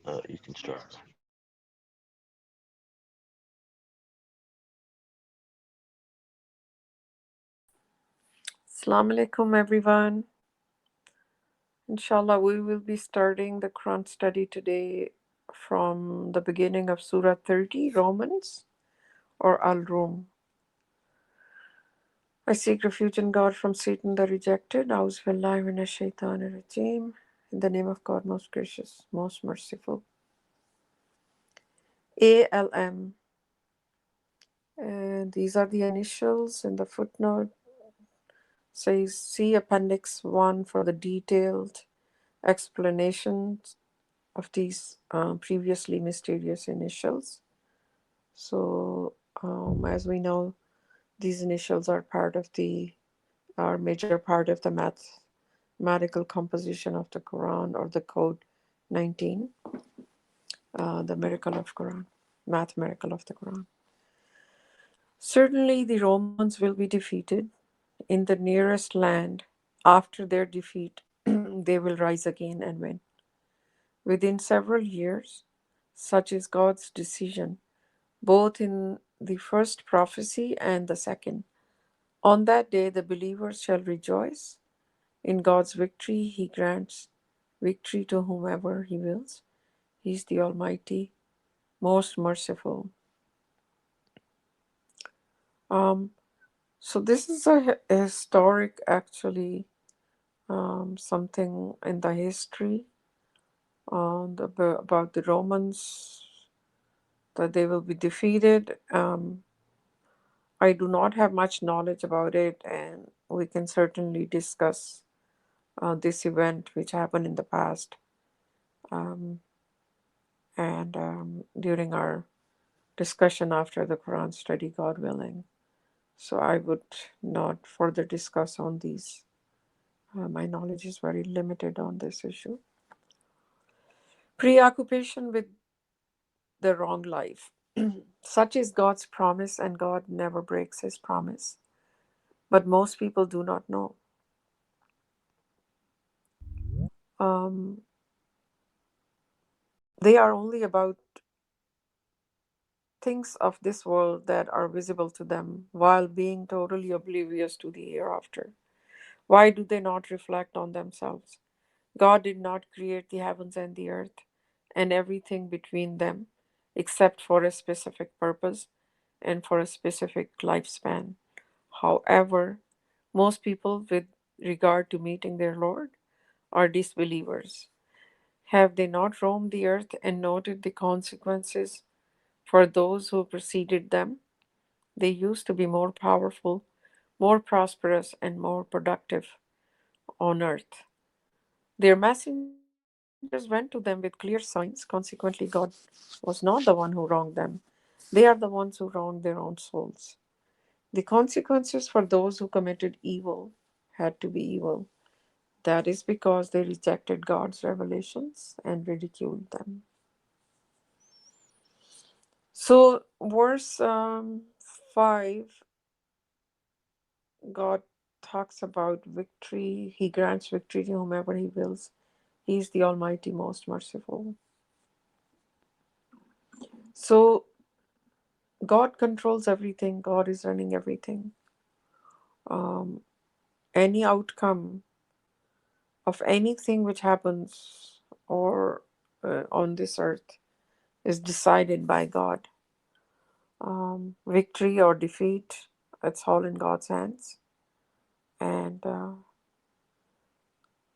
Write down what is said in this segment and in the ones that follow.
Okay, you can start. Assalamu alaikum, everyone. Inshallah, we will be starting the Quran study today from the beginning of Surah 30, Romans, or Al Rum. I seek refuge in God from Satan the rejected. A'udhu billahi minash shaitanir rajim. In the name of God, most gracious, most merciful. ALM. And these are the initials, and the footnote says see Appendix 1 for the detailed explanations of these previously mysterious initials. So, as we know, these initials are major part of the mathematical composition of the Quran, or the code 19, the miracle of Quran, math miracle of the Quran. Certainly, the Romans will be defeated in the nearest land. After their defeat, they will rise again and win. Within several years, such is God's decision, both in the first prophecy and the second. On that day, the believers shall rejoice. In God's victory, He grants victory to whomever He wills. He is the Almighty, most merciful. Um, so this is a historic, actually, something in the history about the Romans, that they will be defeated. I do not have much knowledge about it, and we can certainly discuss this event which happened in the past, um, and during our discussion after the Quran study, God willing. So I would not further discuss on these. My knowledge is very limited on this issue. Preoccupation with the wrong life. Such is God's promise, and God never breaks His promise. But most people do not know. Um, they are only about things of this world that are visible to them, while being totally oblivious to the hereafter. Why do they not reflect on themselves? God did not create the heavens and the earth and everything between them except for a specific purpose and for a specific lifespan. However, most people, with regard to meeting their Lord, are disbelievers. Have they not roamed the earth and noted the consequences for those who preceded them? They used to be more powerful, more prosperous, and more productive on earth. Their messengers went to them with clear signs. Consequently, God was not the one who wronged them. They are the ones who wronged their own souls. The consequences for those who committed evil had to be evil. That is because they rejected God's revelations and ridiculed them. So, verse 5, God talks about victory. He grants victory to whomever He wills. He is the Almighty, most merciful. So, God controls everything, God is running everything. Um, any outcome of anything which happens or on this earth is decided by God. Victory or defeat, it's all in God's hands. And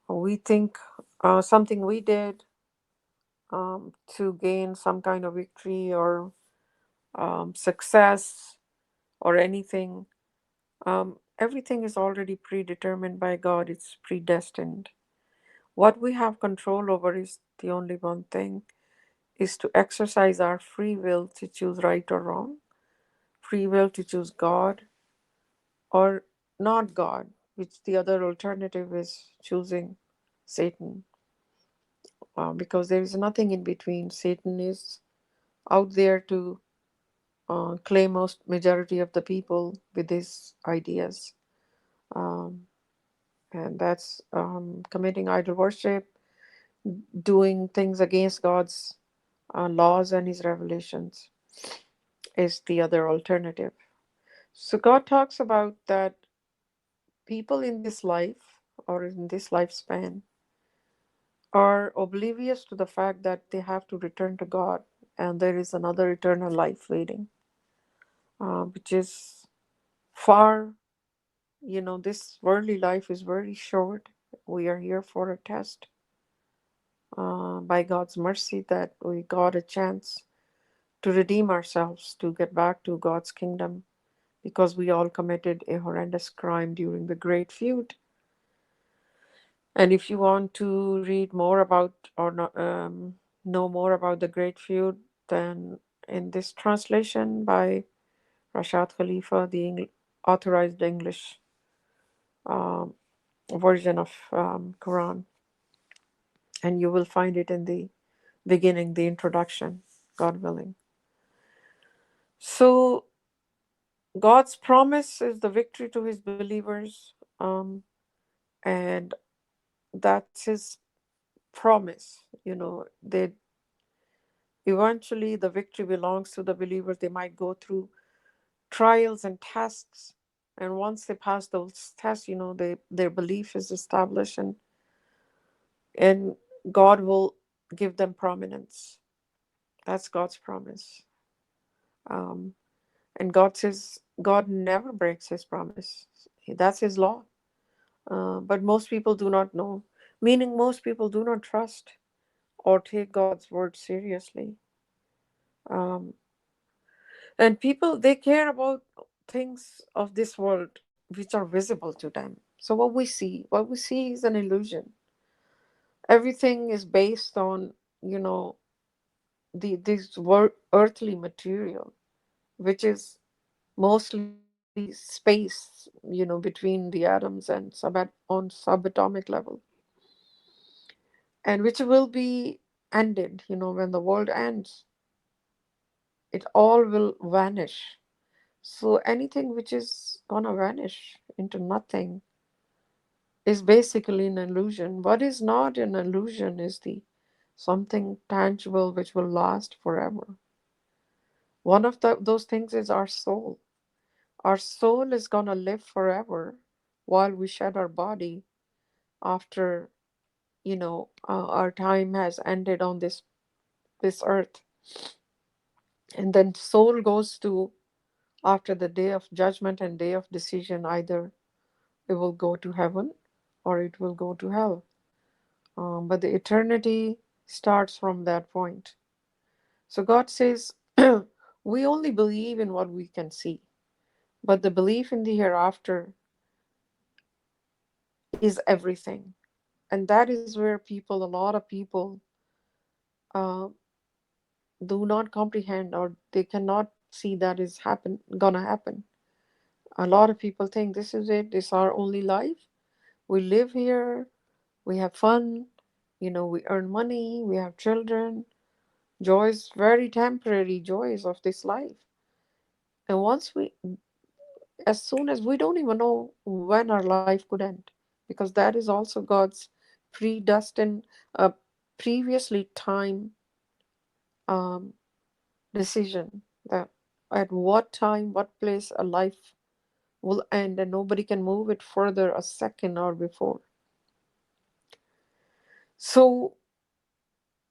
we think something we did to gain some kind of victory or success or anything, everything is already predetermined by God, it's predestined. What we have control over is the only one thing, is to exercise our free will to choose right or wrong, free will to choose God or not God, which the other alternative is choosing Satan, because there is nothing in between. Satan is out there to claim most majority of the people with these ideas, um, and that's committing idol worship, doing things against God's laws and His revelations is the other alternative. So God talks about that people in this life or in this lifespan are oblivious to the fact that they have to return to God and there is another eternal life waiting, which is far, this worldly life is very short. We are here for a test by God's mercy that we got a chance to redeem ourselves, to get back to God's kingdom because we all committed a horrendous crime during the Great Feud. And if you want to read more about or not, know more about the Great Feud, then in this translation by Rashad Khalifa, the authorized English um, version of Quran, and you will find it in the beginning, the introduction, God willing. So God's promise is the victory to His believers, and that's His promise. They eventually the victory belongs to the believers. They might go through trials and tests, and once they pass those tests, their belief is established, and God will give them prominence. That's God's promise. um, and God says God never breaks His promise. That's His law. But most people do not know, meaning most people do not trust or take God's word seriously. um, And people, they care about things of this world which are visible to them. So what we see is an illusion. Everything is based on, you know, earthly material, which is mostly space, between the atoms and on subatomic level, and which will be ended. When the world ends, it all will vanish. So anything which is gonna vanish into nothing is basically an illusion. What is not an illusion is the something tangible which will last forever. One of those things is our soul. Our soul is gonna live forever while we shed our body after our time has ended on this earth, and then soul goes to after the day of judgment and day of decision. Either it will go to heaven or it will go to hell. But the eternity starts from that point. So God says, we only believe in what we can see, but the belief in the hereafter is everything. And that is where a lot of people, uh, do not comprehend, or they cannot see that is gonna happen. A lot of people think this is it, this is our only life. We live here, we have fun, we earn money, we have children, joys, very temporary joys of this life. And as soon as we don't even know when our life could end, because that is also God's predestined, uh, previously time um, decision, that at what time, what place a life will end, and nobody can move it further a second or before. So,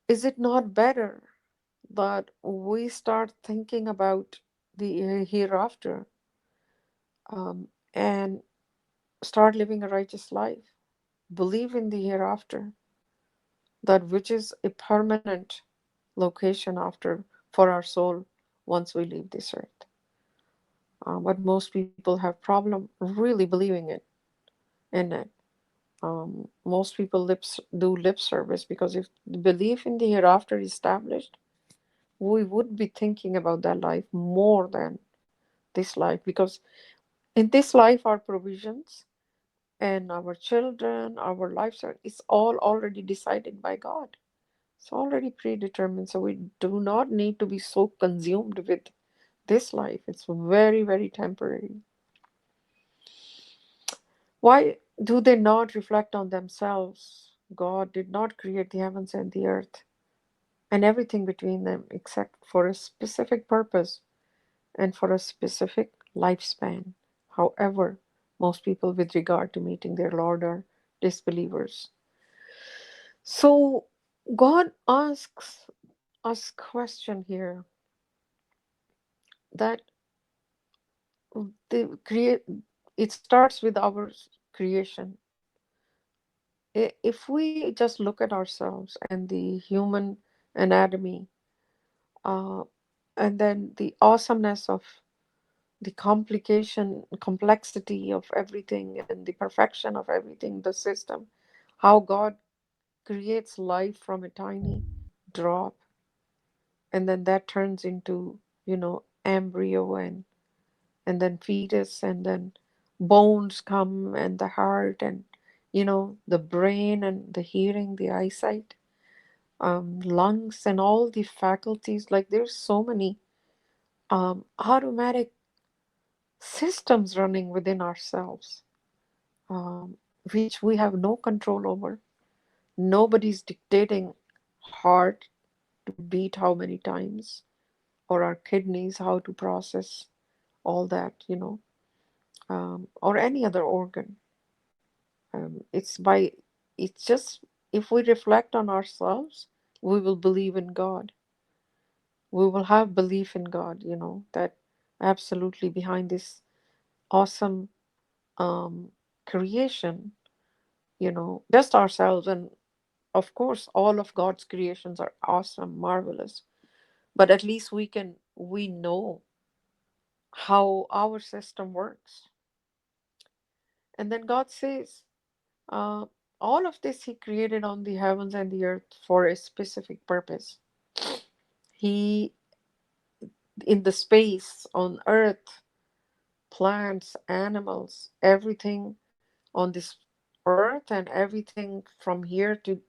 is it not better that we start thinking about the hereafter, and start living a righteous life? Believe in the hereafter, that which is a permanent location after for our soul once we leave this earth. But most people have problem really believing in it. Most people do lip service, because if the belief in the hereafter is established, we would be thinking about that life more than this life, because in this life our provisions and our children, our lives it's all already decided by God. It's already predetermined, so we do not need to be so consumed with this life. It's very, very temporary. Why do they not reflect on themselves? God did not create the heavens and the earth and everything between them except for a specific purpose and for a specific lifespan. However, most people, with regard to meeting their Lord, are disbelievers. So, God asks us question here that the create it starts with our creation. If we just look at ourselves and the human anatomy, uh, and then the awesomeness of the complexity of everything, and the perfection of everything, the system, how God creates life from a tiny drop, and then that turns into, embryo, and then fetus, and then bones come, and the heart, and the brain, and the hearing, the eyesight, lungs, and all the faculties. Like, there's so many automatic systems running within ourselves, which we have no control over. Nobody's dictating heart to beat how many times, or our kidneys how to process all that, or any other organ. It's by, it's just, if we reflect on ourselves, we will believe in God. We will have belief in God, that absolutely behind this awesome creation, just ourselves. And of course, all of God's creations are awesome, marvelous. But at least we know how our system works. And then God says, uh, all of this He created on the heavens and the earth for a specific purpose. He, in the space on earth, plants, animals, everything on this earth, and everything from here to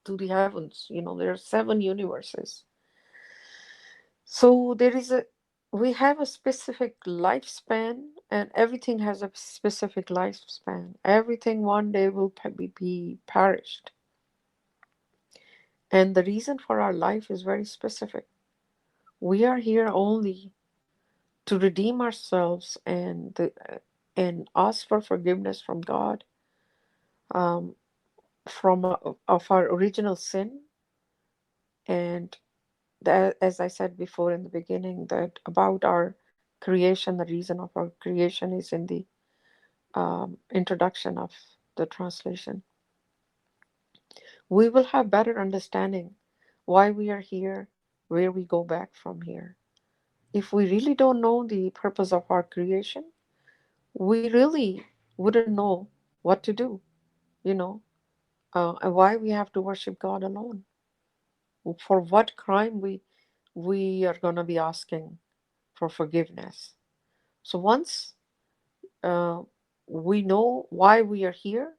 the heavens. There are 7 universes. So we have a specific lifespan, and everything has a specific lifespan. Everything one day will be perished. And the reason for our life is very specific. We are here only to redeem ourselves, and ask for forgiveness from God, um, of our original sin. And that, as I said before in the beginning, that about our creation, the reason of our creation is in the introduction of the translation. We will have better understanding why we are here, where we go back from here. If we really don't know the purpose of our creation, we really wouldn't know what to do, you know, and why we have to worship God alone. For what crime we are going to be asking for forgiveness. So once uh, we know why we are here,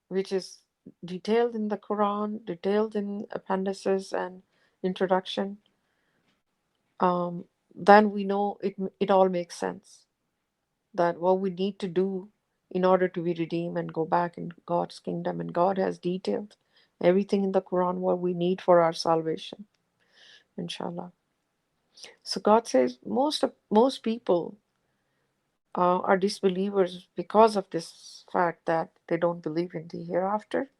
which is detailed in the Quran, detailed in appendices and introduction, then we know it all makes sense. That what we need to do in order to be redeemed and go back in God's kingdom. And God has detailed everything in the Quran what we need for our salvation, inshallah. So God says most people are disbelievers because of this fact that they don't believe in the hereafter.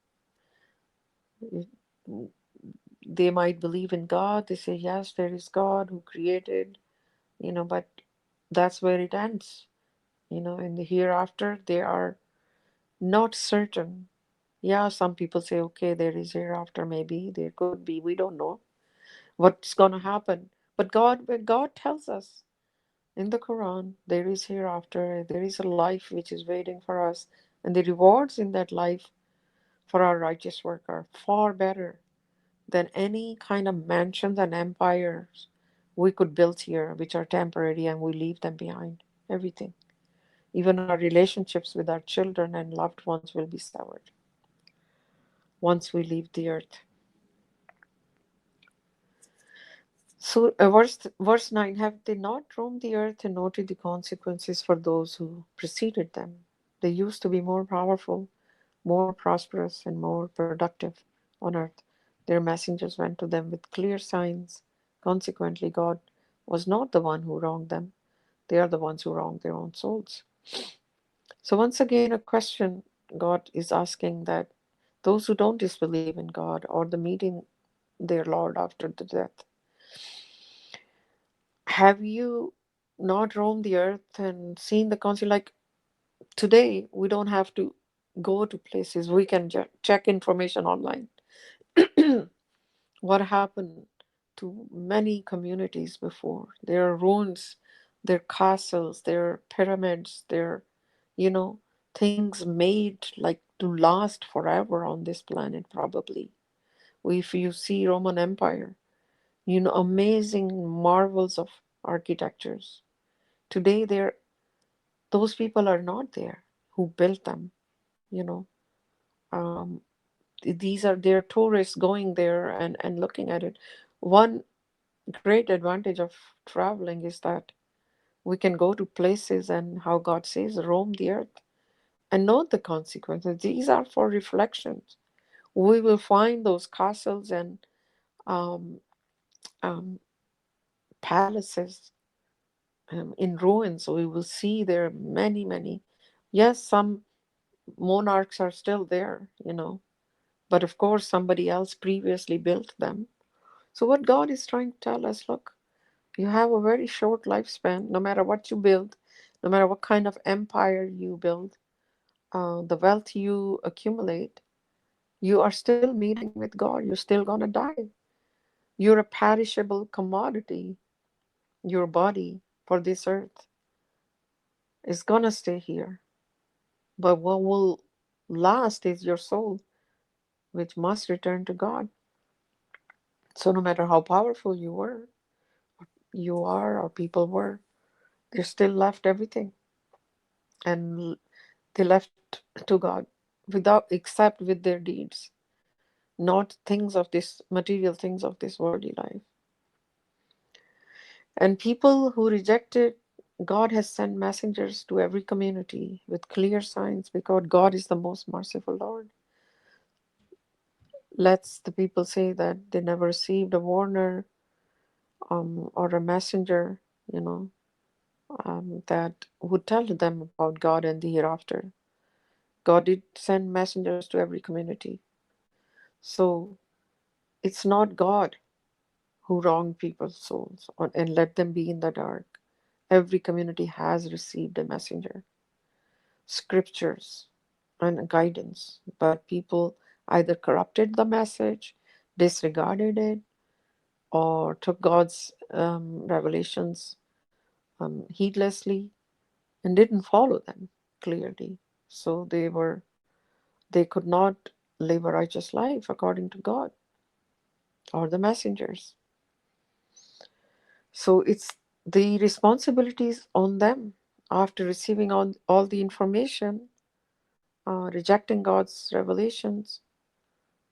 They might believe in God. They say, yes, there is God who created, but that's where it ends. In the hereafter, they are not certain. Yeah, some people say, okay, there is hereafter, maybe, there could be, we don't know what's going to happen. But when God tells us in the Quran, there is hereafter, there is a life which is waiting for us, and the rewards in that life for our righteous work are far better than any kind of mansions and empires we could build here, which are temporary, and we leave them behind. Everything. Even our relationships with our children and loved ones will be severed once we leave the earth. So, verse 9, have they not roamed the earth and noted the consequences for those who preceded them? They used to be more powerful, more prosperous, and more productive on earth. Their messengers went to them with clear signs. Consequently, God was not the one who wronged them. They are the ones who wronged their own souls. So, once again, a question God is asking, that those who don't disbelieve in God or the meeting their Lord after the death, have you not roamed the earth and seen the country? Like today, we don't have to go to places, we can check information online. What happened to many communities before? There are ruins, there are castles, there are pyramids, there are, you know, things made like to last forever on this planet, probably. If you see Roman Empire, amazing marvels of architectures. Today, those people are not there who built them. You know, um, these are their tourists going there and looking at it. One great advantage of traveling is that we can go to places and, how God says, roam the earth and note the consequences. These are for reflections. We will find those castles and um, um, palaces in ruins. We will see there are many, many. Yes, some monarchs are still there, but of course, somebody else previously built them. So, what God is trying to tell us, look, you have a very short lifespan, no matter what you build, no matter what kind of empire you build, the wealth you accumulate, you are still meeting with God. You're still going to die. You're a perishable commodity. Your body for this earth is going to stay here. But what will last is your soul, which must return to God. So, no matter how powerful you are, or people were, they still left everything, and they left to God without, except with their deeds, not things of this material things of this worldly life. And people who rejected God has sent messengers to every community with clear signs, because God is the most merciful Lord. Lets the people say that they never received a warner, or a messenger, you know, that would tell them about God and the hereafter. God did send messengers to every community. So it's not God who wronged people's souls and let them be in the dark. Every community has received a messenger, scriptures, and guidance, but people either corrupted the message, disregarded it, or took God's revelations heedlessly and didn't follow them clearly. So they could not live a righteous life according to God or the messengers. So it's the responsibilities on them after receiving all the information, rejecting God's revelations,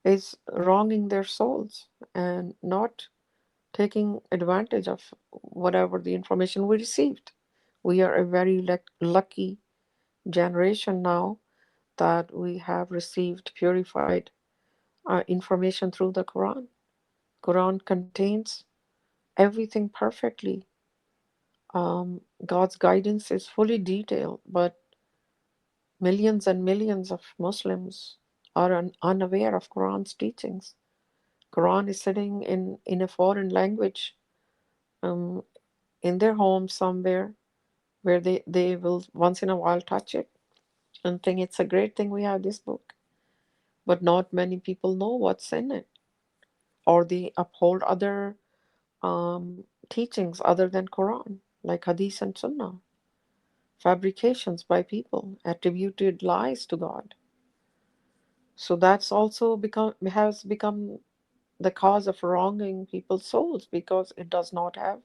is wronging their souls and not taking advantage of whatever the information we received. We are a very lucky generation now that we have received purified information through the Quran. Quran contains everything perfectly. God's guidance is fully detailed, but millions and millions of Muslims are unaware of Quran's teachings. Quran is sitting in a foreign language, um, in their home somewhere, where they will once in a while touch it and think it's a great thing we have this book. But not many people know what's in it, or they uphold other teachings other than Quran, like Hadith and Sunnah, fabrications by people, attributed lies to God. So that's also has become the cause of wronging people's souls, because it does not have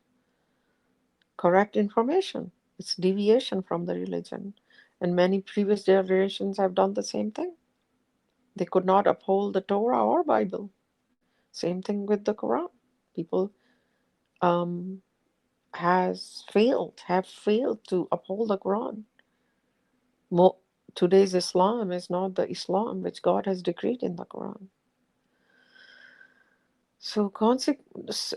correct information. It's deviation from the religion. And many previous generations have done the same thing. They could not uphold the Torah or Bible. Same thing with the Quran. People um, have failed to uphold the Quran. Mo- Today's Islam is not the Islam which God has decreed in the Quran. So,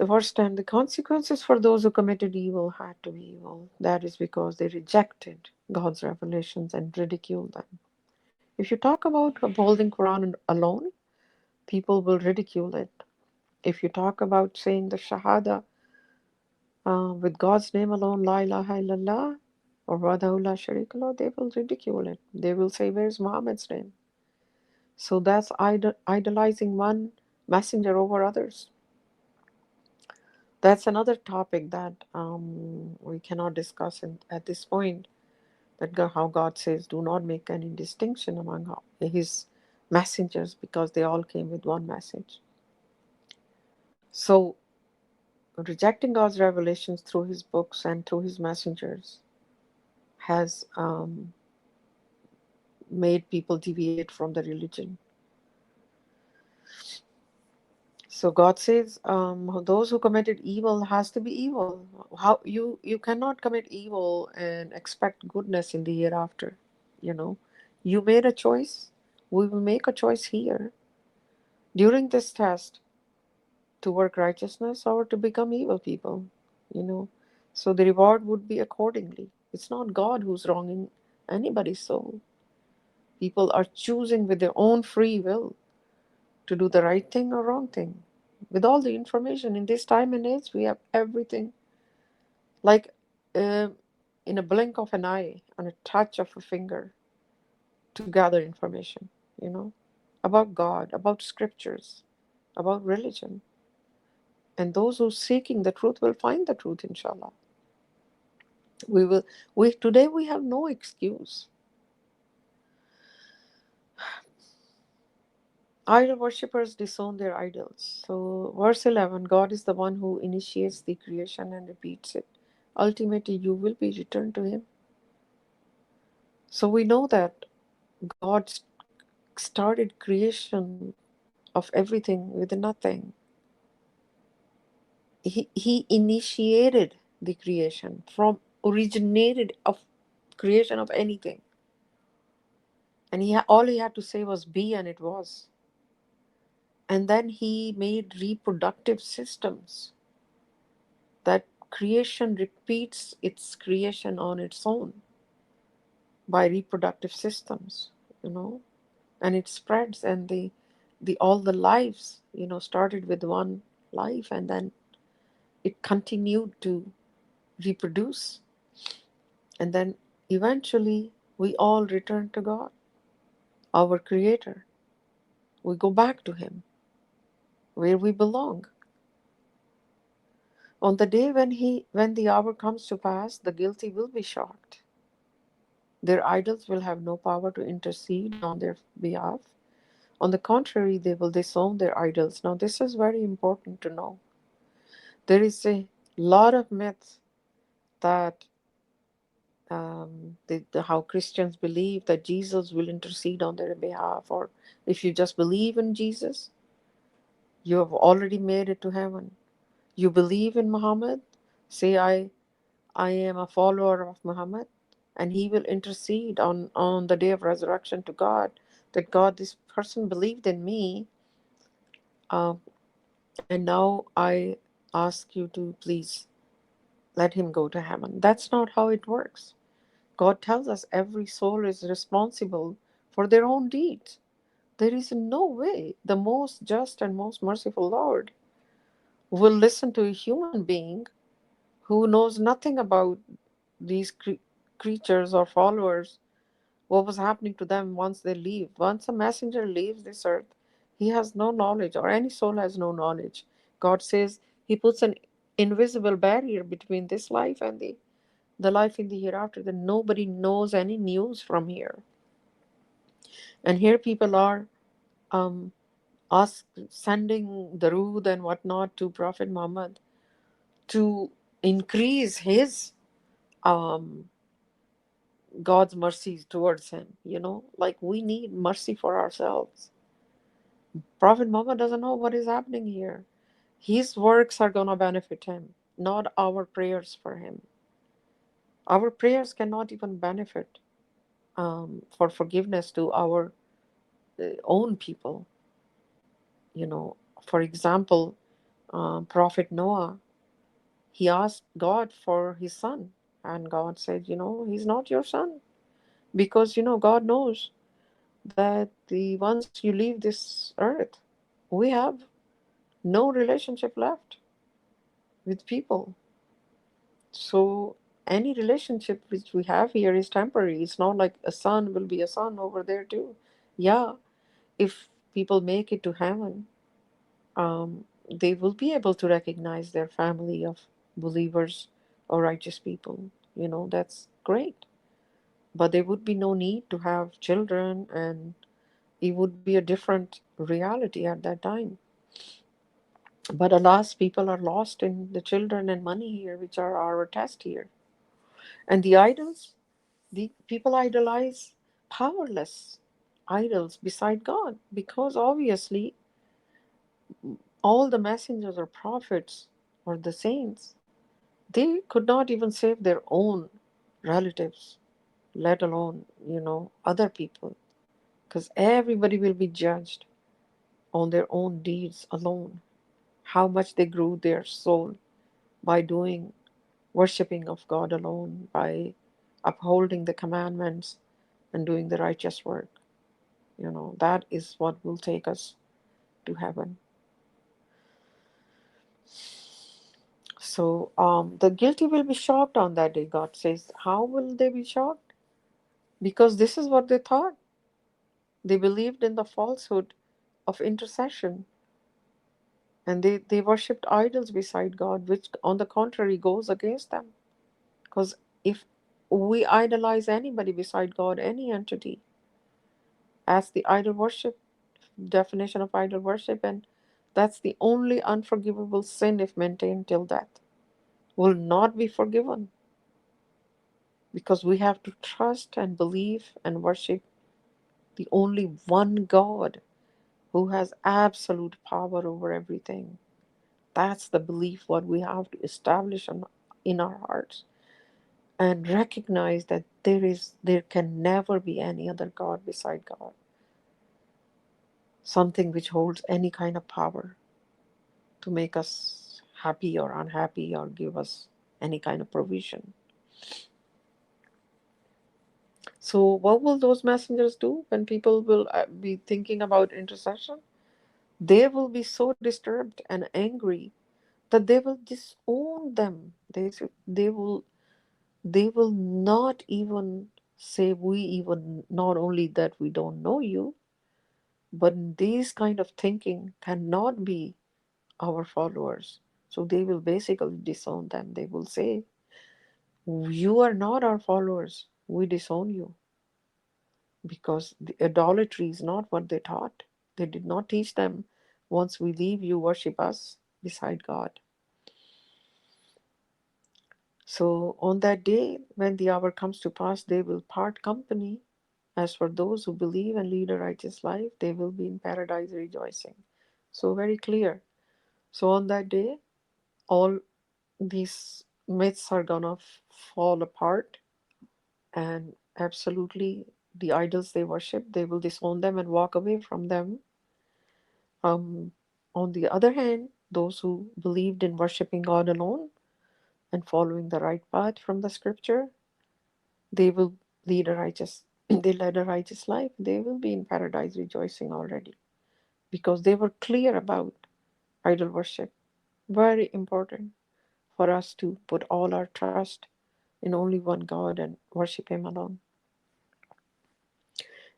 verse 10, the consequences for those who committed evil had to be evil. That is because they rejected God's revelations and ridiculed them. If you talk about upholding Quran alone, people will ridicule it. If you talk about saying the Shahada with God's name alone, La ilaha illallah, or Wahdahu la sharika lahu, they will ridicule it. They will say, where's Muhammad's name? So that's idolizing one messenger over others. That's another topic that we cannot discuss at this point. That how God says, do not make any distinction among His messengers because they all came with one message. So, rejecting God's revelations through His books and through His messengers has made people deviate from the religion. So God says, those who committed evil has to be evil. How you cannot commit evil and expect goodness in the hereafter. You know, you made a choice. We will make a choice here during this test to work righteousness or to become evil people. You know, so the reward would be accordingly. It's not God who's wronging anybody's soul. People are choosing with their own free will to do the right thing or wrong thing. With all the information in this time and age, we have everything like uh, in a blink of an eye, on a touch of a finger, to gather information, you know, about God, about scriptures, about religion. And those who seeking the truth will find the truth, inshallah. We will. We today we have no excuse. Idol worshippers disown their idols. So, verse 11, God is the one who initiates the creation and repeats it. Ultimately, you will be returned to Him. So, we know that God started creation of everything with nothing. He initiated the creation from originated of creation of anything. And all he had to say was be, and it was. And then he made reproductive systems that creation repeats its creation on its own by reproductive systems, you know, and it spreads, and the all the lives, you know, started with one life, and then it continued to reproduce, and then eventually we all return to God, our Creator. We go back to Him, where we belong. On the day when the hour comes to pass, the guilty will be shocked. Their idols will have no power to intercede on their behalf. On the contrary, they will disown their idols. Now, this is very important to know. There is a lot of myths that how Christians believe that Jesus will intercede on their behalf, or if you just believe in Jesus, you have already made it to heaven. You believe in Muhammad, say, I am a follower of Muhammad, and he will intercede on the day of resurrection to God, that God, this person believed in me, uh, and now I ask you to please let him go to heaven. That's not how it works. God tells us every soul is responsible for their own deeds. There is no way the most just and most merciful Lord will listen to a human being who knows nothing about these creatures or followers, what was happening to them once they leave. Once a messenger leaves this earth, he has no knowledge, or any soul has no knowledge. God says He puts an invisible barrier between this life and the life in the hereafter, that nobody knows any news from here. And here people are um, sending darood and whatnot to Prophet Muhammad to increase his um, God's mercies towards him. You know, like we need mercy for ourselves. Prophet Muhammad doesn't know what is happening here. His works are going to benefit him. not our prayers for him. Our prayers cannot even benefit for forgiveness to our own people. You know, for example, Prophet Noah, he asked God for his son, and God said, he's not your son, because God knows that the once you leave this earth, we have no relationship left with people. So any relationship which we have here is temporary. It's not like a son will be a son over there too. Yeah, if people make it to heaven, they will be able to recognize their family of believers or righteous people. That's great. But there would be no need to have children, and it would be a different reality at that time. But alas, people are lost in the children and money here, which are our test here. And the idols, the people idolize powerless idols beside God, because obviously all the messengers or prophets or the saints, they could not even save their own relatives, let alone, other people, because everybody will be judged on their own deeds alone, how much they grew their soul by doing worshiping of God alone, by upholding the commandments and doing the righteous work. That is what will take us to heaven. So the guilty will be shocked on that day. God says, how will they be shocked? Because this is what they thought. They believed in the falsehood of intercession, and they worshipped idols beside God, which on the contrary goes against them. Because if we idolize anybody beside God, any entity, as the idol worship, definition of idol worship, and that's the only unforgivable sin if maintained till death, will not be forgiven, because we have to trust and believe and worship the only one God who has absolute power over everything. That's the belief what we have to establish in our hearts, and recognize that there can never be any other God beside God, something which holds any kind of power to make us happy or unhappy or give us any kind of provision. So what will those messengers do when people will be thinking about intercession? They will be so disturbed and angry that they will disown them. They will not even say, we even, not only that we don't know you, but this kind of thinking cannot be our followers. So they will basically disown them. They will say, you are not our followers, we disown you, because the idolatry is not what they taught. They did not teach them, once we leave, you worship us beside God. So on that day, when the hour comes to pass, they will part company. As for those who believe and lead a righteous life, they will be in paradise rejoicing. So very clear. So on that day, all these myths are gonna fall apart, and absolutely the idols they worship, they will disown them and walk away from them. Um, on the other hand, those who believed in worshiping God alone and following the right path from the scripture, they will lead a righteous they led a righteous life. They will be in paradise rejoicing already, because they were clear about idol worship. Very important for us to put all our trust in only one God and worship him alone.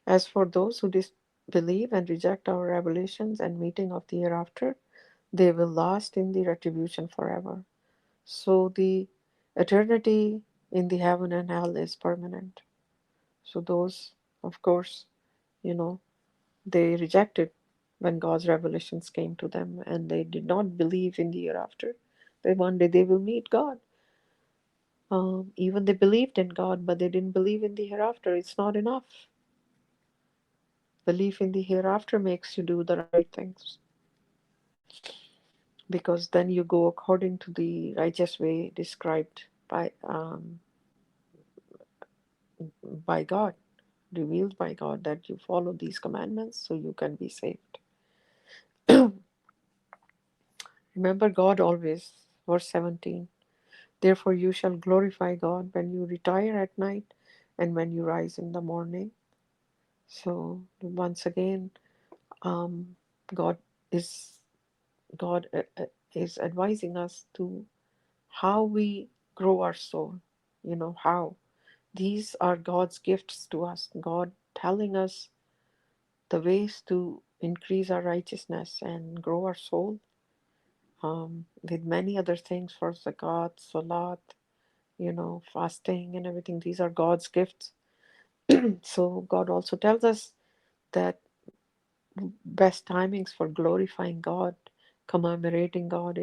As for those who disbelieve and reject our revelations and meeting of the hereafter, they will last in the retribution forever. So the eternity in the heaven and hell is permanent. So those, of course, you know, they rejected when God's revelations came to them, and they did not believe in the hereafter, that one day they will meet God. Even they believed in God, but they didn't believe in the hereafter. It's not enough. Belief in the hereafter makes you do the right things. because then you go according to the righteous way described by God, revealed by God, that you follow these commandments so you can be saved. Remember God always. Verse 17. Therefore you shall glorify God when you retire at night and when you rise in the morning. So once again, um, God is God is advising us to how we grow our soul. How these are God's gifts to us. God telling us the ways to increase our righteousness and grow our soul, with many other things for zakat, salat, fasting and everything. These are God's gifts. So God also tells us that best timings for glorifying God, commemorating God,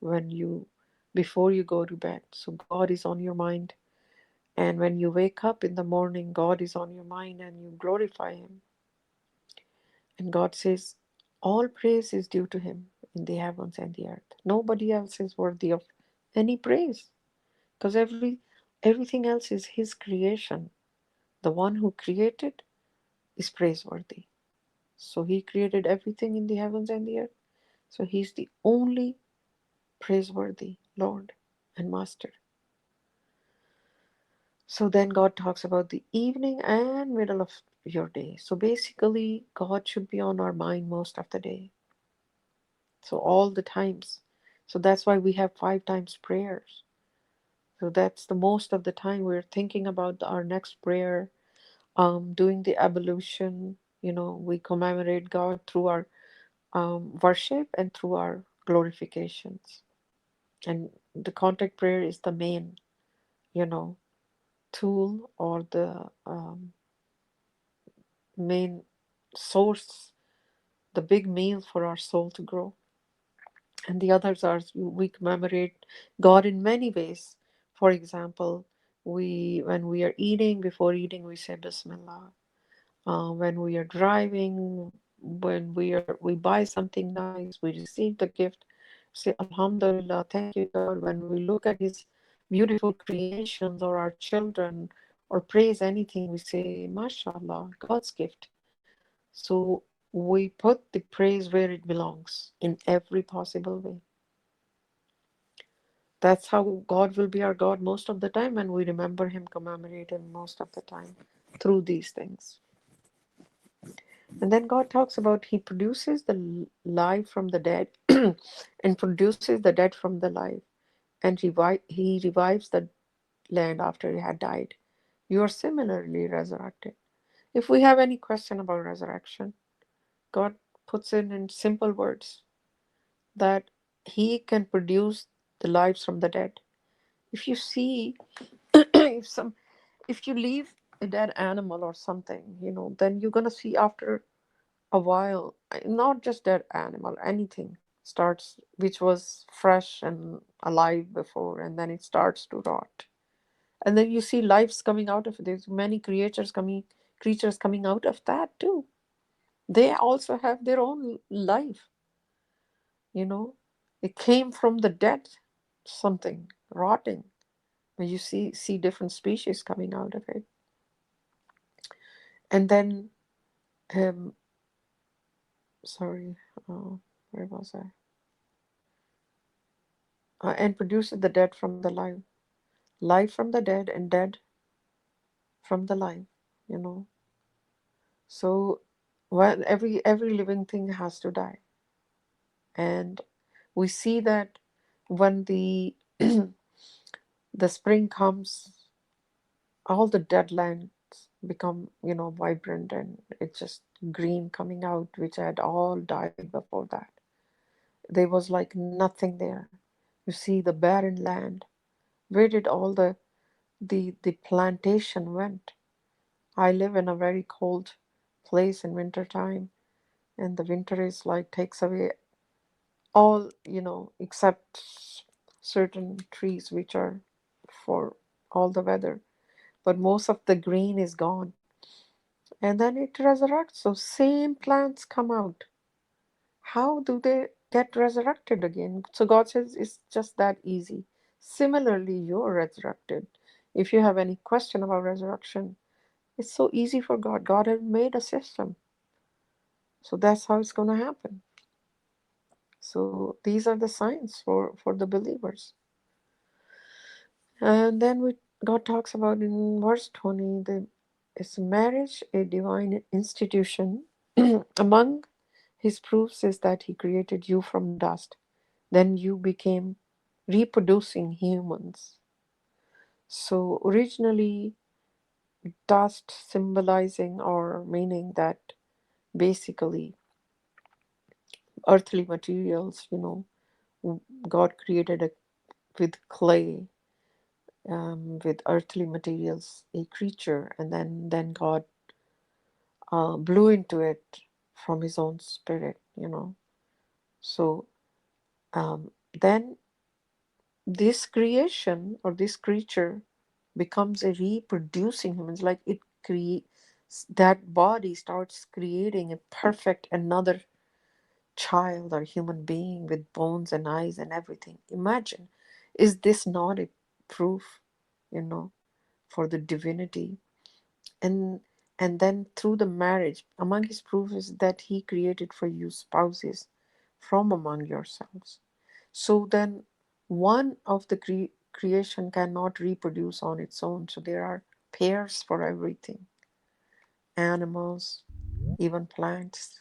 when you before you go to bed. So God is on your mind, and when you wake up in the morning, God is on your mind and you glorify Him. And God says, all praise is due to Him in the heavens and the earth. Nobody else is worthy of any praise, because everything else is His creation. The one who created is praiseworthy. So He created everything in the heavens and the earth. So He's the only praiseworthy Lord and Master. So then God talks about the evening and middle of your day. So basically, God should be on our mind most of the day. So all the times. So that's why we have 5 times prayers. So that's the most of the time we're thinking about our next prayer, doing the ablution. We commemorate God through our worship and through our glorifications. And the contact prayer is the main, you know, tool, or the main source, the big meal for our soul to grow. And the others are, we commemorate God in many ways. For example, when we are eating, before eating, we say Bismillah. When we are driving, when we buy something nice, we receive the gift, say Alhamdulillah, thank you God. When we look at His beautiful creations or our children, or praise anything, we say Masha Allah, God's gift. So we put the praise where it belongs in every possible way. That's how God will be our God most of the time, and we remember Him, commemorate Him most of the time through these things. And then God talks about He produces the live from the dead and produces the dead from the live, and He revives the land after it had died. You are similarly resurrected. If we have any question about resurrection, God puts it in simple words that He can produce the lives from the dead. If you see, if you leave a dead animal or something, then you're gonna see after a while, not just that animal, anything starts which was fresh and alive before, and then it starts to rot. And then you see lives coming out of it. There's many creatures coming out of that too. They also have their own life, you know. It came from the dead, something rotting. When you see different species coming out of it. And then um sorry, where was I? And produces the dead from the live, life from the dead, and dead from the life, you know. So when every living thing has to die. And we see that when the the spring comes, all the dead lands become, vibrant, and it's just green coming out, which had all died before that. There was like nothing there. You see the barren land. Where did all the plantation went? I live in a very cold place in winter time, and the winter is like takes away all, except certain trees which are for all the weather. But most of the green is gone. And then it resurrects. So same plants come out. How do they? get resurrected again. So God says it's just that easy. Similarly, you're resurrected. If you have any question about resurrection, it's so easy for God. God has made a system. So that's how it's going to happen. So these are the signs for the believers. And then God talks about in verse 20, is marriage a divine institution? Among his proofs is that he created you from dust. Then you became reproducing humans. So originally, dust symbolizing or meaning that basically earthly materials, God created with clay, with earthly materials, a creature, and then God blew into it from His own spirit. So then this creation or this creature becomes a reproducing humans, like it creates, that body starts creating a perfect another child or human being with bones and eyes and everything. Imagine, is this not a proof, you know, for the divinity? And then through the marriage, among his proofs is that he created for you spouses from among yourselves. So then one of the creation cannot reproduce on its own. So there are pairs for everything, animals, even plants,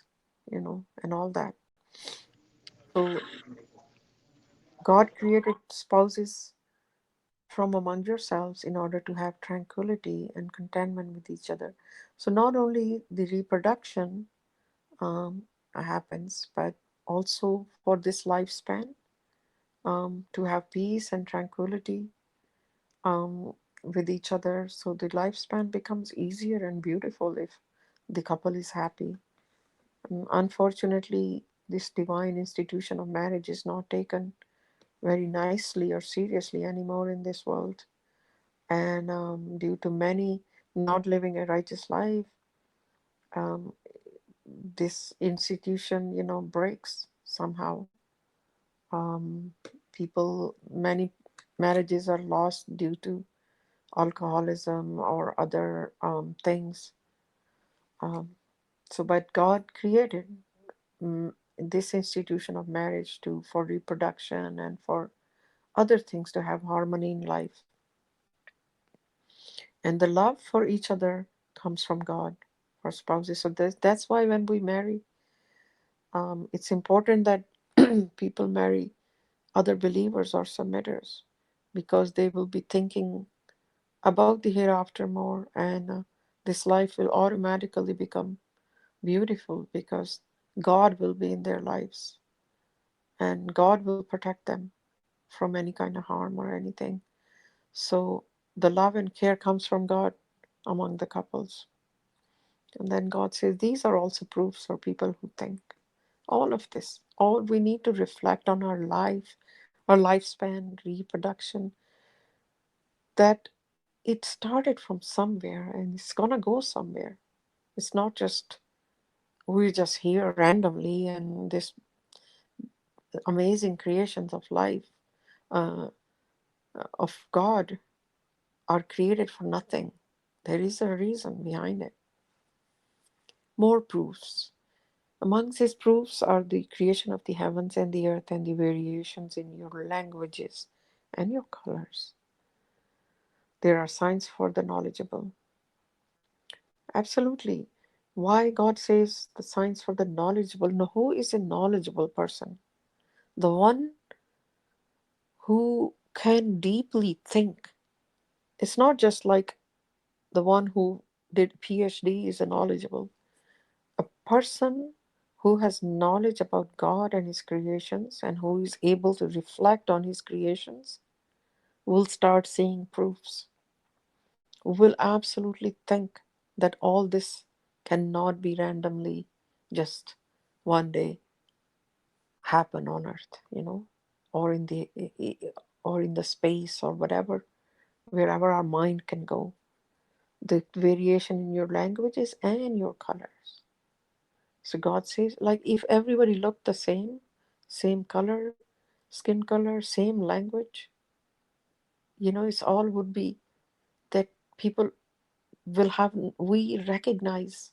and all that. So God created spouses from among yourselves in order to have tranquility and contentment with each other. So not only the reproduction happens, but also for this lifespan, to have peace and tranquility um, with each other. So the lifespan becomes easier and beautiful if the couple is happy. Unfortunately, this divine institution of marriage is not taken very nicely or seriously anymore in this world. And due to many not living a righteous life, um, this institution, breaks somehow. Um, many marriages are lost due to alcoholism or other things. Um, but God created this institution of marriage to for reproduction and for other things to have harmony in life. And the love for each other comes from God for spouses. So that's why when we marry, it's important that people marry other believers or submitters, because they will be thinking about the hereafter more, and this life will automatically become beautiful because God will be in their lives and God will protect them from any kind of harm or anything. So the love and care comes from God among the couples. And then God says these are also proofs for people who think. All of this, all we need to reflect on our life, our lifespan, reproduction, that it started from somewhere and it's gonna go somewhere. It's not just we're just here randomly and this amazing creations of life, uh, of God, are created for nothing. There is a reason behind it. More proofs. Amongst his proofs are the creation of the heavens and the earth and the variations in your languages and your colors. There are signs for the knowledgeable. Absolutely. Why God says the signs for the knowledgeable? No, who is a knowledgeable person? The one who can deeply think. It's not just like the one who did PhD is a knowledgeable. A person who has knowledge about God and his creations and who is able to reflect on his creations will start seeing proofs, will absolutely think that all this cannot be randomly just one day happen on earth, or in the or in the space or whatever, wherever our mind can go. The variation in your languages and your colors. So God says, like, if everybody looked the same, same color, skin color, same language. It's all would be that people will have, we recognize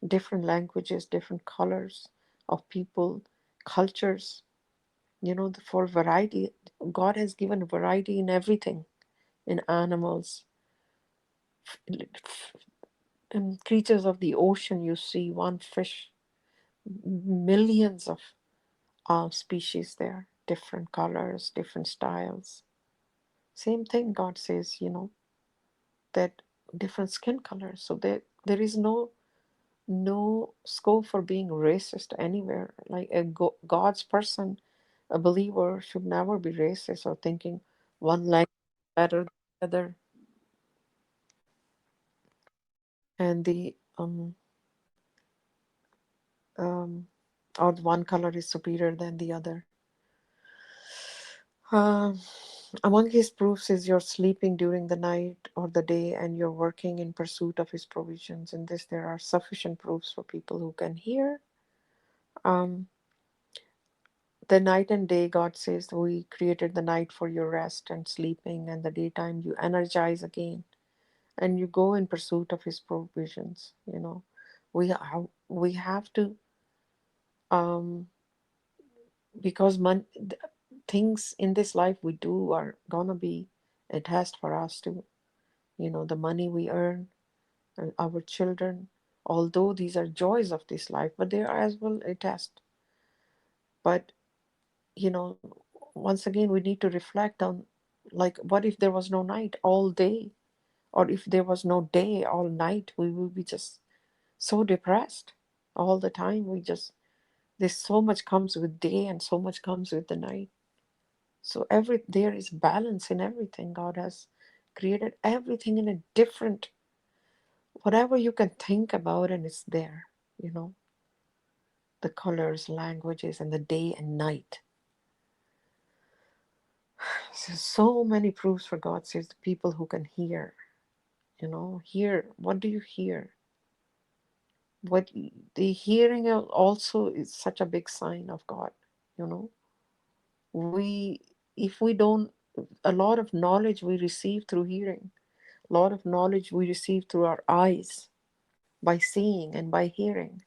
different languages, different colors of people, cultures, for variety. God has given variety in everything, in animals, and creatures of the ocean. You see one fish, millions of species there, different colors, different styles. Same thing, God says, that different skin colors. So there is no scope for being racist anywhere. Like God's person, a believer should never be racist or thinking one language is better than the other, and the um, or one color is superior than the other. Um, Among his proofs is your sleeping during the night or the day, and you're working in pursuit of his provisions. In this, there are sufficient proofs for people who can hear. Um, the night and day, God says, we created the night for your rest and sleeping, and the daytime you energize again, and you go in pursuit of his provisions. We have to, um, because things in this life we do are gonna be a test for us too. The money we earn, our children, although these are joys of this life, but they are as well a test. But, you know, once again, we need to reflect on, like, what if there was no night all day? Or if there was no day all night, we would be just so depressed all the time. There's so much comes with day and so much comes with the night. So there is balance in everything. God has created everything in a different, whatever you can think about, and it's there, you know, the colors, languages, and the day and night. So many proofs for God says the people who can hear, hear. What do you hear? What the hearing also is such a big sign of God, you know. We, if we don't, a lot of knowledge we receive through hearing, a lot of knowledge we receive through our eyes, by seeing and by hearing.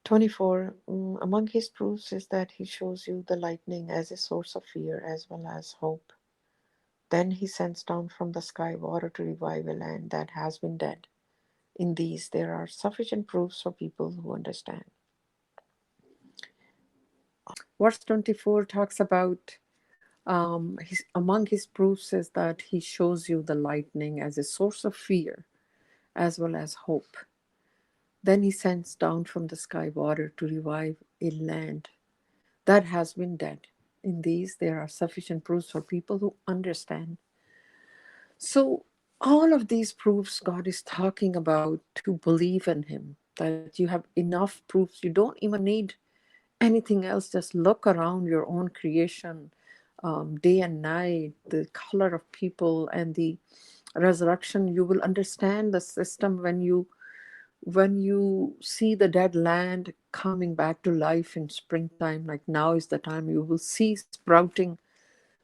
24. Among his proofs is that he shows you the lightning as a source of fear as well as hope. Then he sends down from the sky water to revive a land that has been dead. In these, there are sufficient proofs for people who understand. Verse 24 talks about among his proofs is that he shows you the lightning as a source of fear as well as hope. Then he sends down from the sky water to revive a land that has been dead. In these, there are sufficient proofs for people who understand. So, all of these proofs God is talking about to believe in Him, that you have enough proofs. You don't even need anything else. Just look around your own creation, day and night, the color of people, and the resurrection. You will understand the system when you see the dead land coming back to life in springtime. Like now is the time you will see sprouting,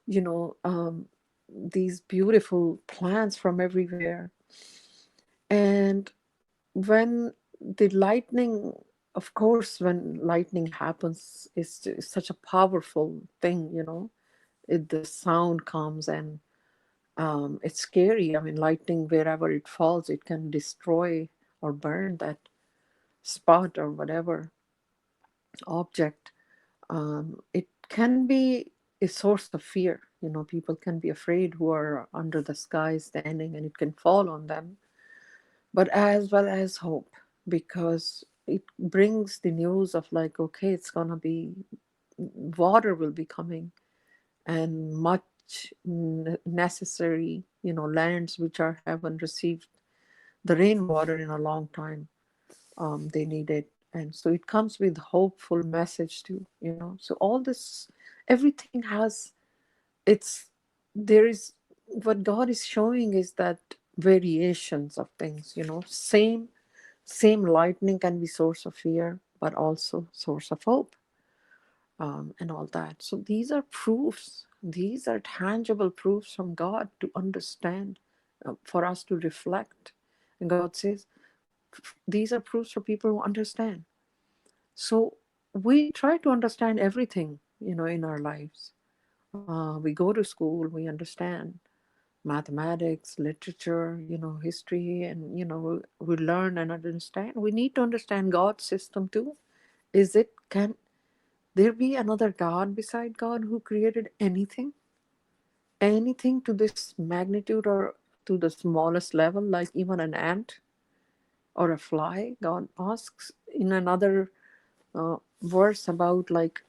you know um, these beautiful plants from everywhere. And when the lightning, of course, when lightning happens, it's such a powerful thing, the sound comes, and it's scary. I mean, lightning, wherever it falls, it can destroy or burn that spot or whatever object. It can be a source of fear. People can be afraid who are under the sky standing, and it can fall on them, but as well as hope, because it brings the news of, like, okay, it's gonna be, water will be coming, and much necessary, lands which are haven't received the rainwater in a long time, they need it. And so it comes with hopeful message too, so all this, everything has its, there is, what God is showing is that variations of things, same lightning can be source of fear but also source of hope. and all that. So these are proofs, these are tangible proofs from God to understand, for us to reflect. And God says, these are proofs for people who understand. So we try to understand everything, in our lives. We go to school, we understand mathematics, literature, history, and, we learn and understand. We need to understand God's system too. Can there be another God beside God who created anything? Anything to this magnitude or to the smallest level, like even an ant or a fly? God asks in another verse about, like,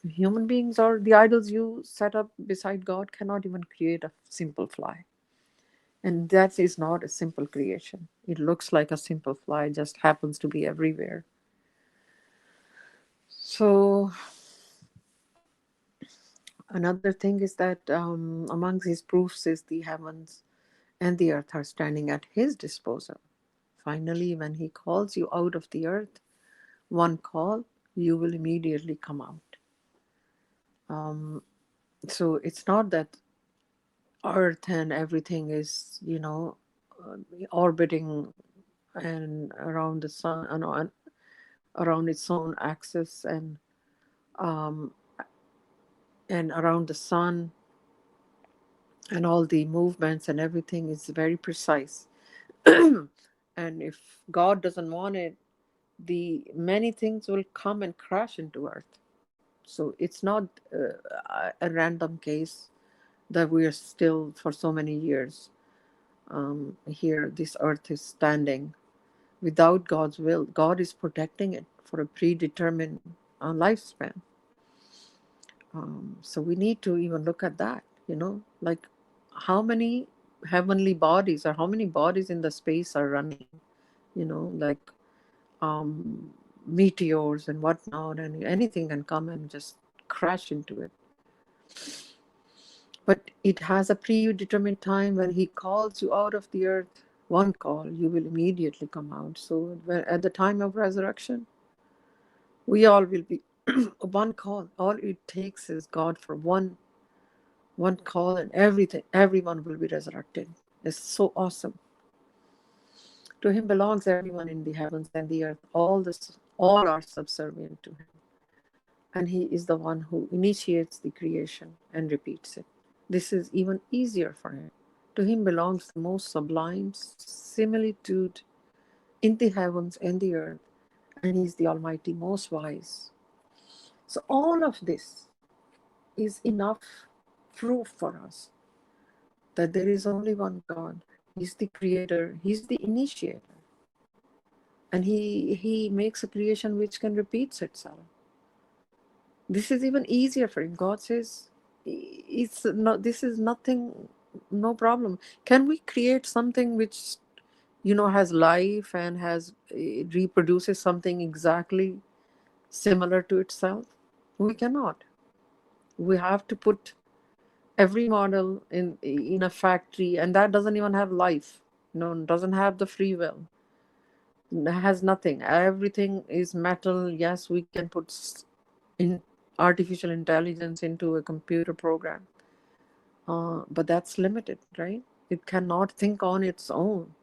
human beings or the idols you set up beside God cannot even create a simple fly. And that is not a simple creation. It looks like a simple fly, just happens to be everywhere. So another thing is that, among these proofs is the heavens and the earth are standing at his disposal. Finally, when he calls you out of the earth, one call, you will immediately come out. Um, so it's not that earth and everything is, orbiting and around the sun, and around its own axis, um, and around the sun, and all the movements and everything is very precise. And if God doesn't want it, the many things will come and crash into earth. So it's not a random case that we are still for so many years, here. This earth is standing without God's will. God is protecting it for a predetermined lifespan. So we need to even look at that, like how many heavenly bodies or how many bodies in the space are running, like meteors and whatnot, and anything can come and just crash into it. But it has a predetermined time when he calls you out of the earth. One call, you will immediately come out. So at the time of resurrection, we all will be one call. All it takes is God for one call, and everyone will be resurrected. It's so awesome. To him belongs everyone in the heavens and the earth. All are subservient to him. And he is the one who initiates the creation and repeats it. This is even easier for him. To him belongs the most sublime similitude in the heavens and the earth, and he is the Almighty, most wise. So all of this is enough proof for us that there is only one God. He's the creator, he's the initiator. And he makes a creation which can repeat itself. This is even easier for him. God says, it's not, this is nothing, no problem. Can we create something which, has life and reproduces something exactly similar to itself? We cannot. We have to put every model in a factory, and that doesn't even have life, doesn't have the free will. It has nothing. Everything is metal. Yes, we can put in artificial intelligence into a computer program, but that's limited, right? It cannot think on its own.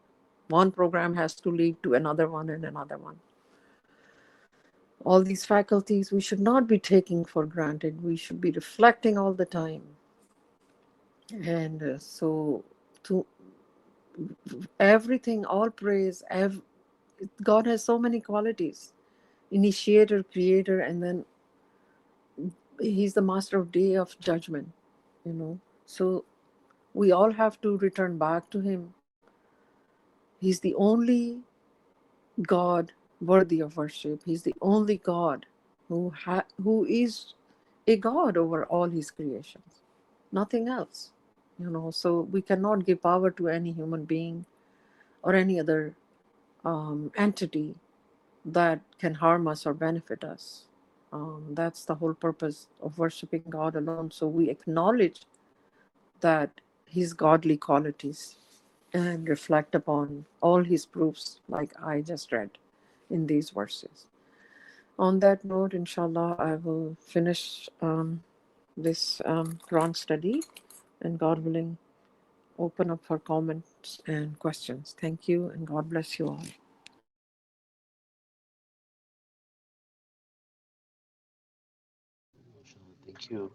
One program has to lead to another one and another one. All these faculties we should not be taking for granted. We should be reflecting all the time. And so, to everything, all praise. God has so many qualities: initiator, creator, and then he's the master of day of judgment. So we all have to return back to him. He's the only God worthy of worship. He's the only God who is a God over all his creations. Nothing else. So we cannot give power to any human being or any other entity that can harm us or benefit us. That's the whole purpose of worshiping God alone. So we acknowledge that his godly qualities and reflect upon all his proofs, like I just read in these verses. On that note, inshallah, I will finish this Quran study, and God willing, open up for comments and questions. Thank you, and God bless you all. Thank you.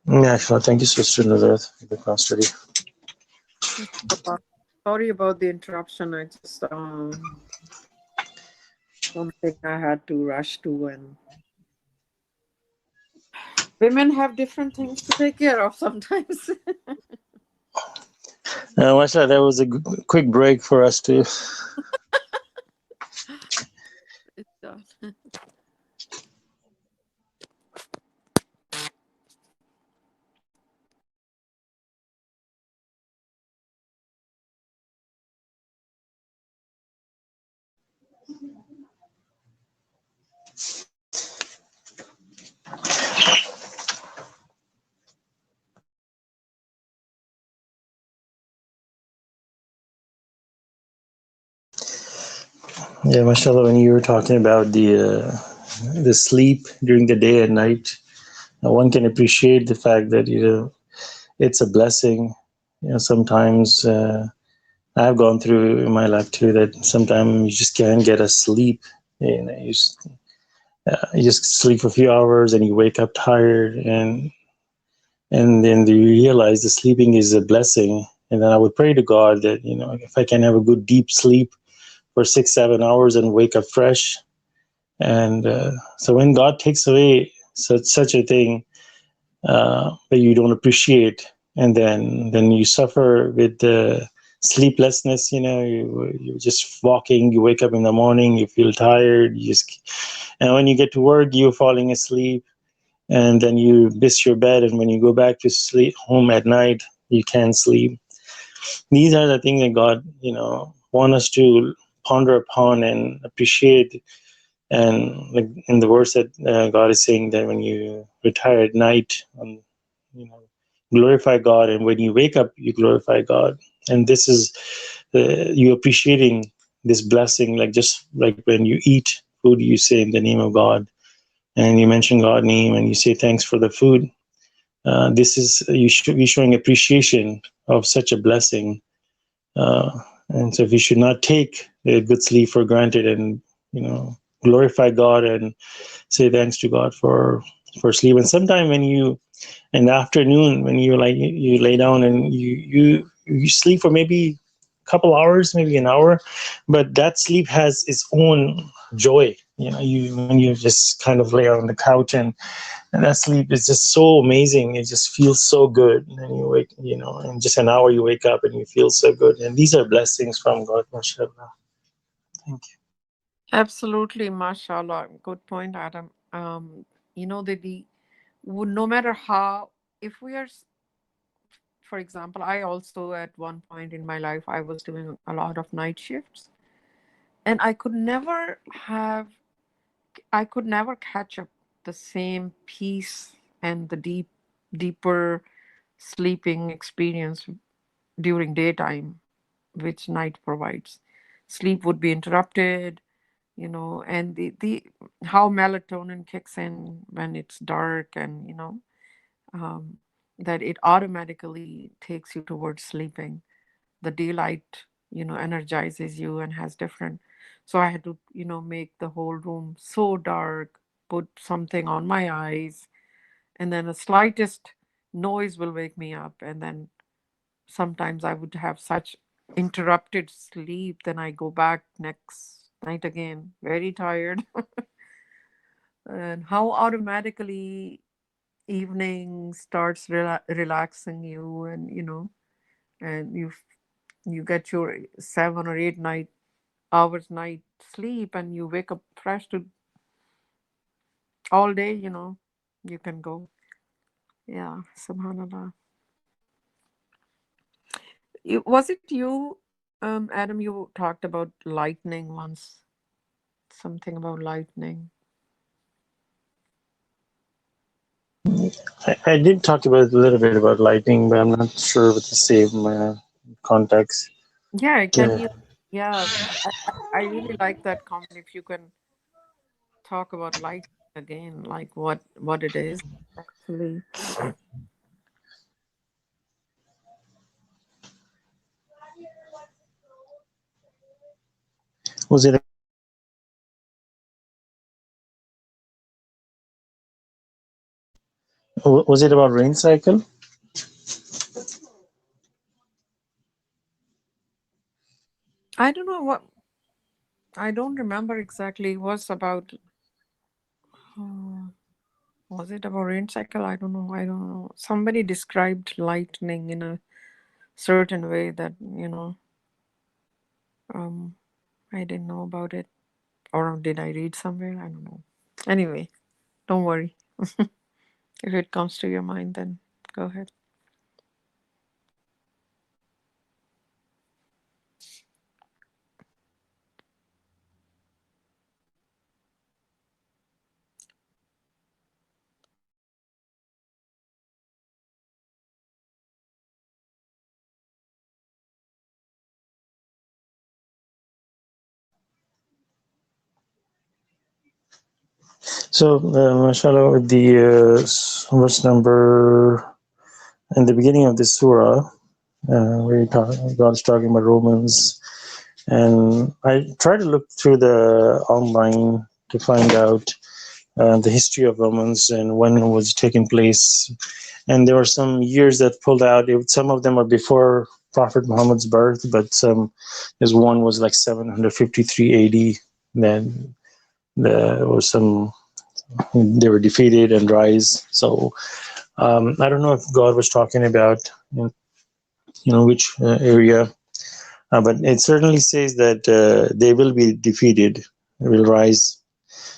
Yeah, sure. Thank you, Sister Nazareth, for the class study. Inshallah. Sorry about the interruption. I just something I had to rush to, and women have different things to take care of sometimes. Masha, that was a quick break for us too. It's done. Yeah, mashallah, when you were talking about the sleep during the day and night, one can appreciate the fact that it's a blessing. Sometimes I've gone through in my life too that sometimes you just can't get a sleep. You just sleep for a few hours and you wake up tired, and then you realize the sleeping is a blessing. And then I would pray to God that if I can have a good deep sleep for 6 7 hours and wake up fresh. And so when God takes away such a thing that you don't appreciate, and then you suffer with the sleeplessness, you're just walking, you wake up in the morning, you feel tired, and when you get to work, you're falling asleep, and then you miss your bed, and when you go back to sleep home at night, you can't sleep. These are the things that God want us to ponder upon and appreciate. And like in the verse that God is saying that when you retire at night, you know glorify God, and when you wake up you glorify God. And this is you appreciating this blessing, like just like when you eat food, you say in the name of God, and you mention God's name, and you say thanks for the food. This is you should be showing appreciation of such a blessing. And so we should not take a good sleep for granted, and glorify God and say thanks to God for sleep. And sometime when you in the afternoon, when you lay down and you sleep for maybe a couple hours, maybe an hour, but that sleep has its own joy. You when you just kind of lay on the couch, and that sleep is just so amazing. It just feels so good. And you wake, in just an hour you wake up and you feel so good. And these are blessings from God, mashallah. Thank you. Absolutely, mashallah. Good point, Adam. The no matter how, if we are, for example, I also at one point in my life I was doing a lot of night shifts, and I could never catch up the same peace and the deeper sleeping experience during daytime, which night provides. Sleep would be interrupted, and the how melatonin kicks in when it's dark, and um, that it automatically takes you towards sleeping. The daylight energizes you and has different. So I had to make the whole room so dark, put something on my eyes, and then the slightest noise will wake me up, and then sometimes I would have such interrupted sleep, then I go back next night again very tired. And how automatically evening starts relaxing you, and and you get your 7 or 8 hours night sleep, and you wake up fresh to all day, you can go. Yeah, subhanallah. Was it you, Adam, you talked about lightning once, something about lightning. I did talk about a little bit about lightning, but I'm not sure with the same context. Yeah, can Yeah. you? Yeah, I really like that comment. If you can talk about lightning again, like what it is actually. Was it was it about rain cycle? I don't know what. I don't remember exactly. It was about. uh, was it about rain cycle? I don't know. I don't know. Somebody described lightning in a certain way that um I didn't know about it, or did I read somewhere? I don't know. Anyway, don't worry. If it comes to your mind, then go ahead. So, Masha Allah, with the verse number in the beginning of this surah, God is talking about Romans, and I try to look through the online to find out the history of Romans and when it was taking place. And there were some years that pulled out. Some of them are before Prophet Muhammad's birth, but there's one was like 753 AD. Then there was some, they were defeated and rise. So I don't know if God was talking about, which area, but it certainly says that they will be defeated, will rise.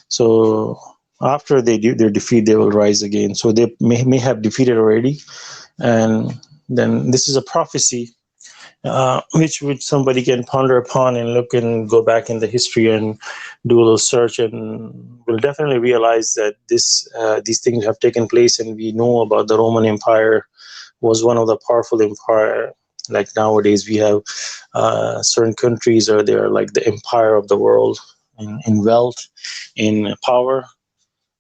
So after they do their defeat, they will rise again. So they may have defeated already, and then this is a prophecy, which somebody can ponder upon and look and go back in the history and do a little search, and will definitely realize that these things have taken place, and we know about the Roman Empire was one of the powerful empire. Like nowadays, we have certain countries are there like the empire of the world in wealth, in power,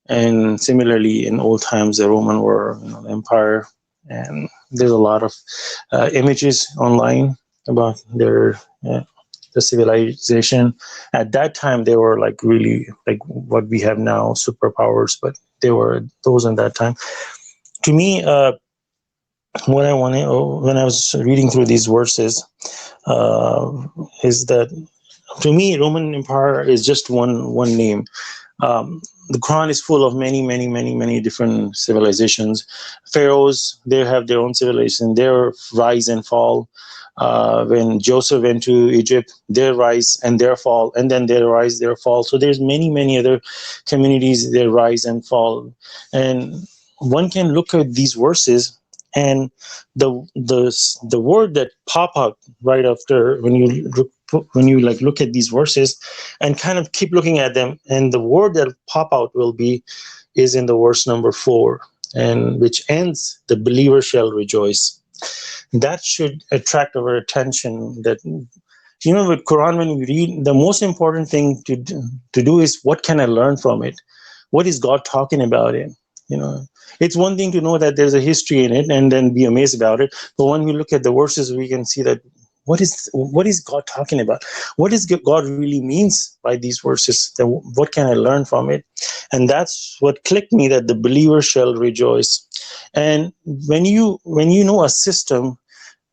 and similarly in old times the Roman were the empire. And there's a lot of images online about their the civilization. At that time, they were like really like what we have now, superpowers, but they were those in that time. To me, what I wanted when I was reading through these verses uh, is that to me, Roman Empire is just one name. The Quran is full of many different civilizations. Pharaohs, they have their own civilization, their rise and fall. When Joseph went to Egypt, their rise and their fall, and then their rise, their fall. So there's many other communities, their rise and fall. And one can look at these verses, and the word that pop out right after when you like look at these verses and kind of keep looking at them, and the word that pop out will be is in the verse number 4, and which ends, the believer shall rejoice. That should attract our attention, that with Quran, when we read, the most important thing to do is, what can I learn from it? What is God talking about it? you know it's one thing to know that there's a history in it and then be amazed about it, but when we look at the verses, we can see that what is God talking about? What is God really means by these verses? Then what can I learn from it? And that's what clicked me, that the believer shall rejoice. And when you know a system,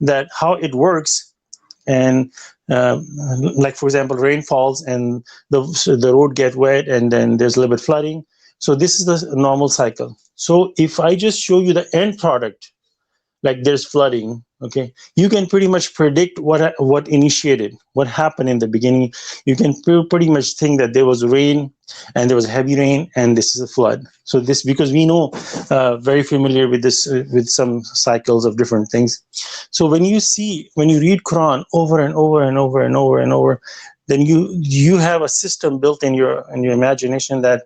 that how it works, and like for example, rain falls and the road get wet, and then there's a little bit flooding. So this is the normal cycle. So if I just show you the end product, like there's flooding, okay, you can pretty much predict what initiated, what happened in the beginning. You can pretty much think that there was rain, and there was heavy rain, and this is a flood. So this, because we know, very familiar with this, with some cycles of different things. So when you read Quran over and over and over and over and over, then you have a system built in your imagination that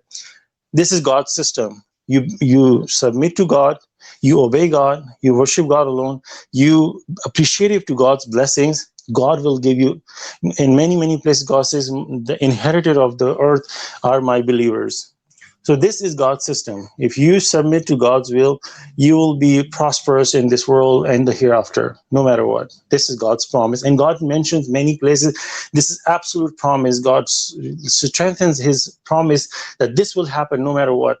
this is God's system. You submit to God, you obey God, you worship God alone, you appreciative to God's blessings. God will give you, in many places God says, the inheritor of the earth are my believers. So this is God's system. If you submit to God's will, you will be prosperous in this world and the hereafter, no matter what. This is God's promise. And God mentions many places, this is absolute promise. God strengthens his promise that this will happen no matter what.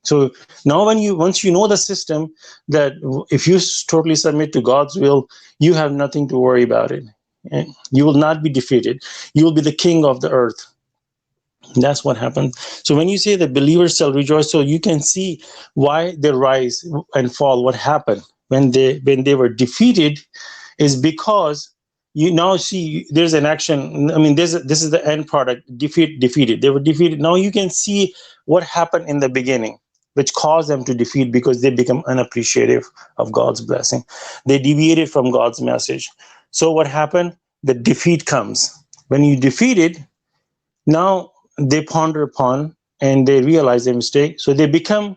So now once you know the system, that if you totally submit to God's will, you have nothing to worry about it. And you will not be defeated. You will be the king of the earth. That's what happens. So when you say the believers shall rejoice, so you can see why they rise and fall. What happened when they were defeated is because you now see there's an action. I mean, this is the end product. Defeated. They were defeated. Now you can see what happened in the beginning, which caused them to defeat, because they become unappreciative of God's blessing. They deviated from God's message. So what happened? The defeat comes. When you defeated, now they ponder upon and they realize their mistake. So they become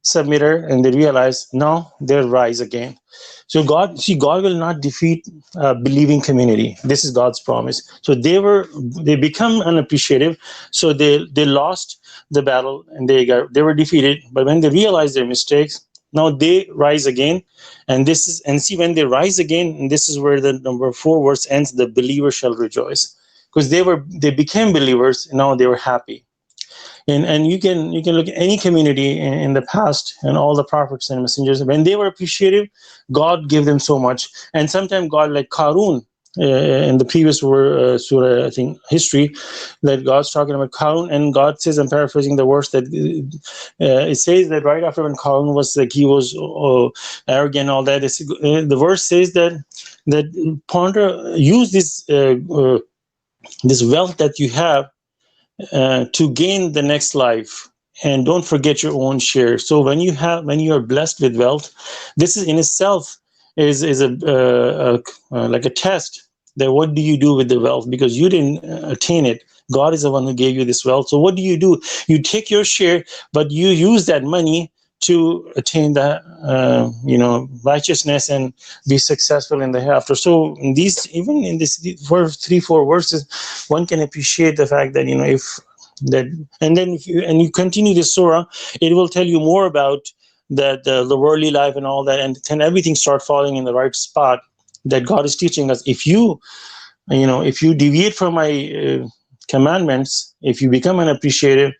submitter and they realize now they'll rise again. So God will not defeat a believing community. This is God's promise. So they become unappreciative. So they lost the battle and they were defeated. But when they realize their mistakes, now they rise again. And see when they rise again, and this is where the number 4 verse ends, the believer shall rejoice. Because they became believers, and now they were happy. And you can look at any community in the past, and all the prophets and messengers, when they were appreciative, God gave them so much. And sometimes God, like Qarun, in the previous surah, I think, history, that God's talking about Qarun, and God says, I'm paraphrasing the verse, that it says that right after when Qarun was like, he was arrogant and all that, the verse says that ponder, use this wealth that you have to gain the next life, and don't forget your own share. So when you are blessed with wealth, this is in itself is like a test, that what do you do with the wealth, because you didn't attain it. God is the one who gave you this wealth. So what do? You take your share, but you use that money to attain the righteousness and be successful in the hereafter. So even in this 3-4 verses, one can appreciate the fact that if you continue this surah, it will tell you more about that the worldly life and all that, and then everything start falling in the right spot. That God is teaching us, if you deviate from my commandments, if you become unappreciative,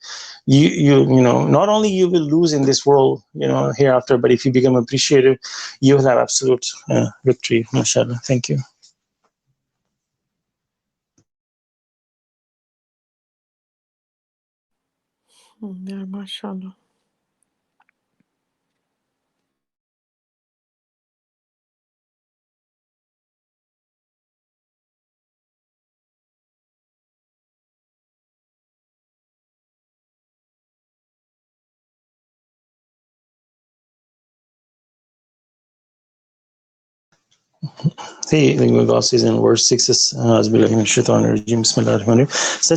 you not only you will lose in this world hereafter, but if you become appreciative, you will have absolute victory. Masha Allah. Thank you. Yeah, Masha Allah. See, God says in verse 6, such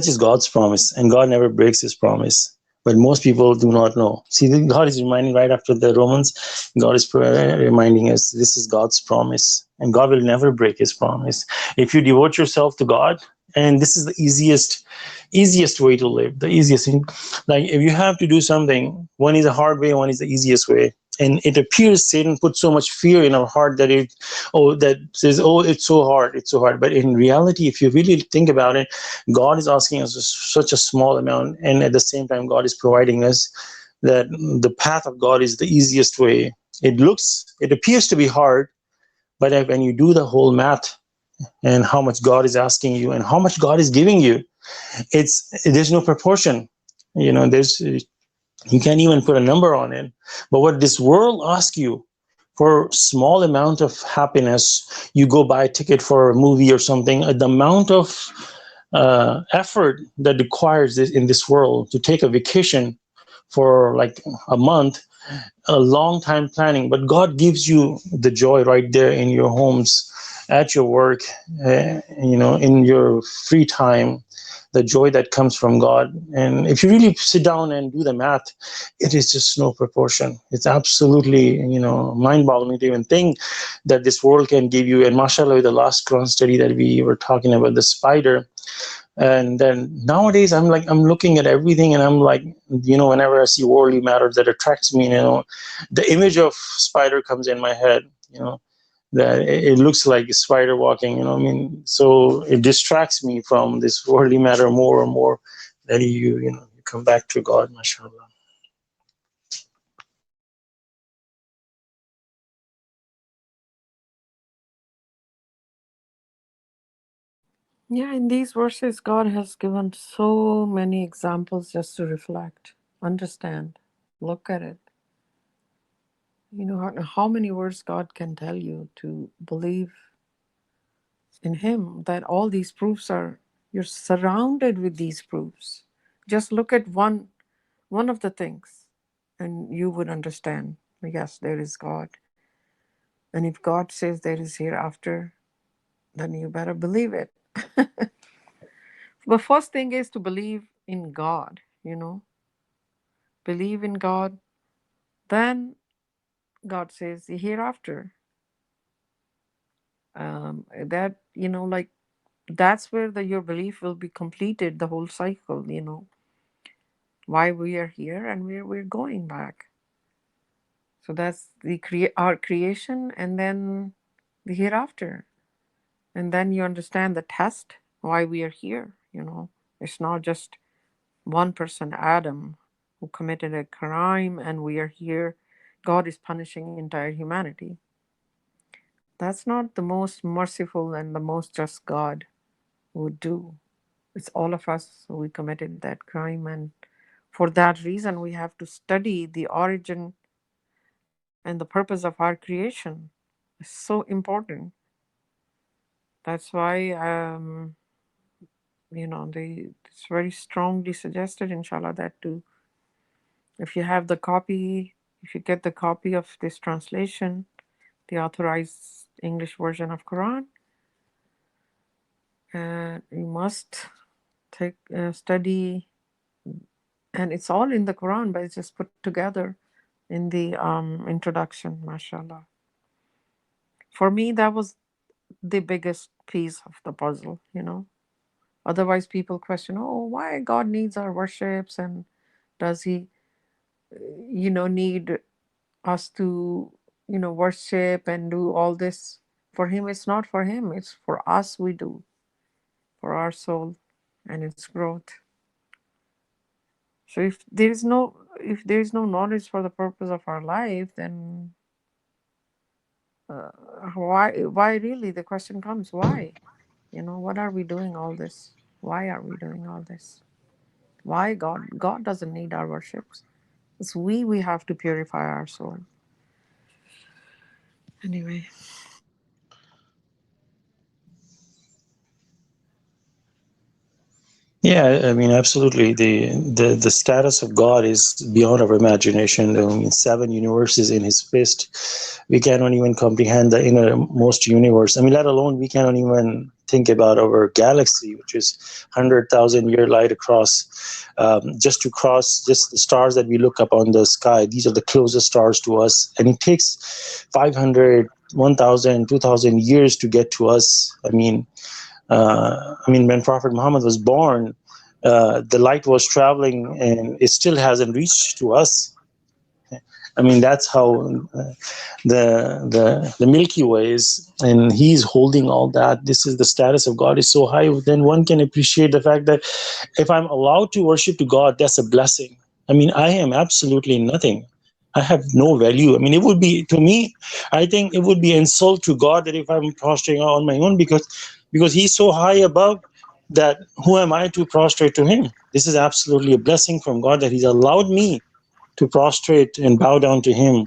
is God's promise, and God never breaks his promise. But most people do not know. See, God is reminding right after the Romans, God is reminding us this is God's promise, and God will never break his promise. If you devote yourself to God, and this is the easiest way to live, the easiest thing. Like if you have to do something, one is a hard way, one is the easiest way. And it appears Satan put so much fear in our heart that says, it's so hard. But in reality, if you really think about it, God is asking us such a small amount, and at the same time, God is providing us that the path of God is the easiest way. It appears to be hard, but when you do the whole math and how much God is asking you and how much God is giving you, there's no proportion. You can't even put a number on it. But what this world asks you for small amount of happiness, you go buy a ticket for a movie or something, the amount of effort that requires this in this world to take a vacation for like a month, a long time planning, but God gives you the joy right there in your homes, at your work, in your free time, the joy that comes from God. And if you really sit down and do the math, it is just no proportion. It's absolutely, mind-boggling to even think that this world can give you. And Masha Allah, with the last Quran study that we were talking about, the spider. And then nowadays I'm looking at everything and I'm like, whenever I see worldly matters that attracts me, the image of spider comes in my head, that it looks like a spider walking, so it distracts me from this worldly matter more and more, that you come back to God, mashallah. Yeah, in these verses, God has given so many examples just to reflect, understand, look at it. How many words God can tell you to believe in Him, that all these proofs are, you're surrounded with these proofs. Just look at one of the things, and you would understand, yes, there is God. And if God says there is hereafter, then you better believe it. The first thing is to believe in God, believe in God. Then God says the hereafter. That, like, that's where your belief will be completed, the whole cycle, why we are here and where we're going back. So that's our creation, and then the hereafter. And then you understand the test, why we are here, It's not just one person, Adam, who committed a crime and we are here. God is punishing entire humanity. That's not the most merciful and the most just God would do. It's all of us who we committed that crime, and for that reason we have to study the origin and the purpose of our creation. It's so important. That's why it's very strongly suggested, inshallah, that to, if you have the copy, if you get the copy of this translation, the authorized English version of Quran, you must take study, and it's all in the Quran, but it's just put together in the introduction, mashallah. For me, that was the biggest piece of the puzzle, Otherwise, people question, oh, why God needs our worships, and does He, need us to, worship and do all this? For Him, it's not for Him. It's for us. We do for our soul and its growth. So if there is no knowledge for the purpose of our life, then why really? The question comes, why? What are we doing all this? Why are we doing all this? Why God doesn't need our worships. It's we have to purify our soul. Anyway. Yeah, I mean, absolutely. The status of God is beyond our imagination. I mean, 7 universes in His fist. We cannot even comprehend the innermost universe. I mean, let alone we cannot even think about our galaxy, which is 100,000-year light across. Just to cross just the stars that we look up on the sky, these are the closest stars to us, and it takes 500, 1,000, 2,000 years to get to us. When Prophet Muhammad was born, the light was traveling and it still hasn't reached to us. I mean, that's how the Milky Way is, and He's holding all that. This is the status of God is so high. Then one can appreciate the fact that if I'm allowed to worship to God, that's a blessing. I mean, I am absolutely nothing. I have no value. I mean, it would be, to me, I think it would be insult to God that if I'm prostrating on my own, because He's so high above that who am I to prostrate to Him? This is absolutely a blessing from God that He's allowed me to prostrate and bow down to Him.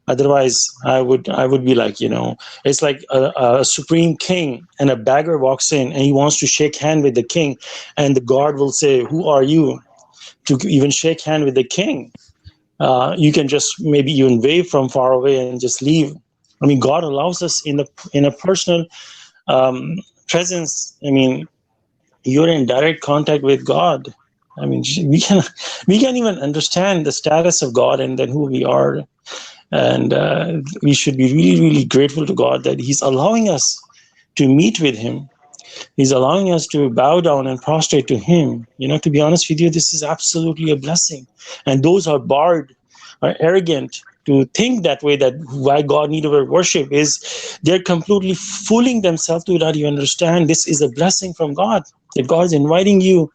Otherwise, I would be like, it's like a supreme king and a beggar walks in and he wants to shake hand with the king, and the guard will say, "Who are you to even shake hand with the king? You can just maybe even wave from far away and just leave." I mean, God allows us in a personal um, presence. I mean, you're in direct contact with God. I mean, we can't even understand the status of God and then who we are, and we should be really, really grateful to God that He's allowing us to meet with Him. He's allowing us to bow down and prostrate to Him. You know, to be honest with you, this is absolutely a blessing. And those who are barred, are arrogant to think that way, that why God need our worship is they're completely fooling themselves to not even understand this is a blessing from God. That God is inviting you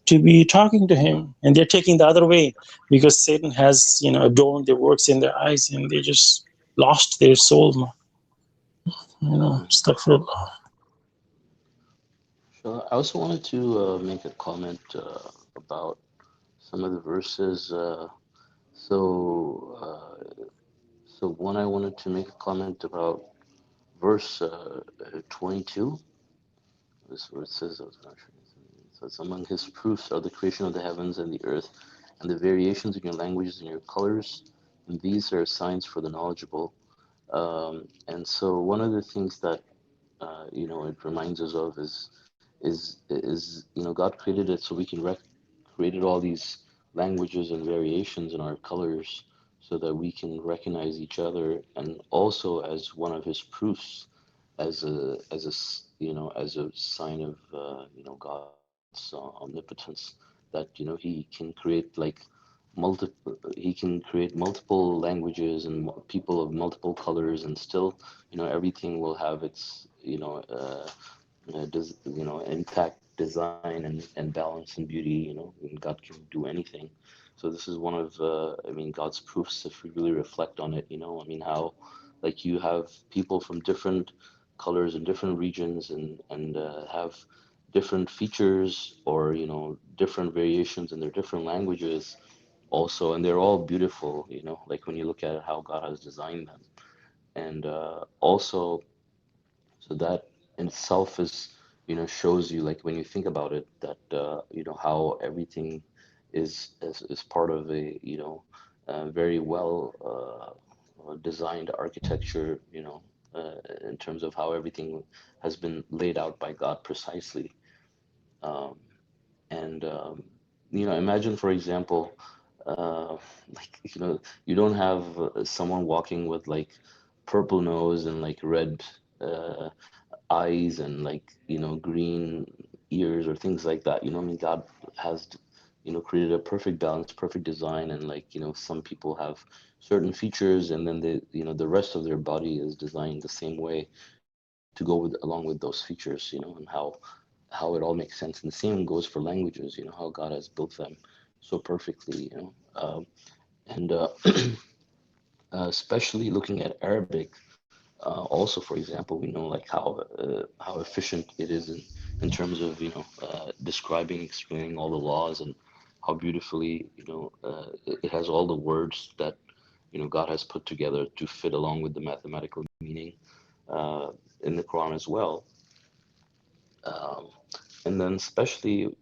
to be talking to Him, and they're taking the other way because Satan has, adorned their works in their eyes, and they just lost their soul. Mhm. Stuff for. So I also wanted to make a comment about some of the verses. So, so one, I wanted to make a comment about verse 22. This where it says, I was not sure. It says, among his proofs are the creation of the heavens and the earth, and the variations in your languages and your colors, and these are signs for the knowledgeable. And so one of the things that it reminds us of is God created it so we can created all these languages and variations in our colors so that we can recognize each other, and also as one of his proofs, as a sign of God's omnipotence, that he can create like multiple languages and people of multiple colors, and still everything will have its intact design and balance and beauty, and God can do anything. So this is one of, God's proofs, if we really reflect on it, how, like, you have people from different colors and different regions, and have different features, or, different variations in their different languages also, and they're all beautiful, like when you look at how God has designed them. And also, so that in itself shows you, like, when you think about it, that how everything is part of a very well designed architecture, in terms of how everything has been laid out by God precisely. Um, and imagine, for example, uh, like, you don't have someone walking with like purple nose and like red uh, eyes and like green ears or things like that. God has created a perfect balance, perfect design, and like some people have certain features, and then the rest of their body is designed the same way to go with along with those features, and how it all makes sense. And the same goes for languages, how God has built them so perfectly, and especially looking at Arabic. Also, for example, we know like how efficient it is in terms of describing, explaining all the laws, and how beautifully it has all the words that God has put together to fit along with the mathematical meaning uh, in the Quran as well. Um, and then especially,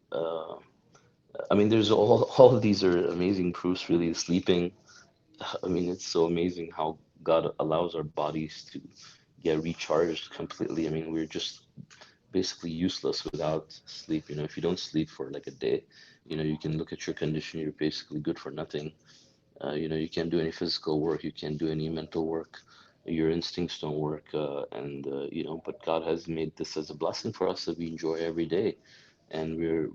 there's all of these are amazing proofs. Really, sleeping. It's so amazing how God allows our bodies to get recharged completely. We're just basically useless without sleep. If you don't sleep for like a day, you can look at your condition, you're basically good for nothing. You can't do any physical work, you can't do any mental work, your instincts don't work, and but God has made this as a blessing for us that we enjoy every day, and we're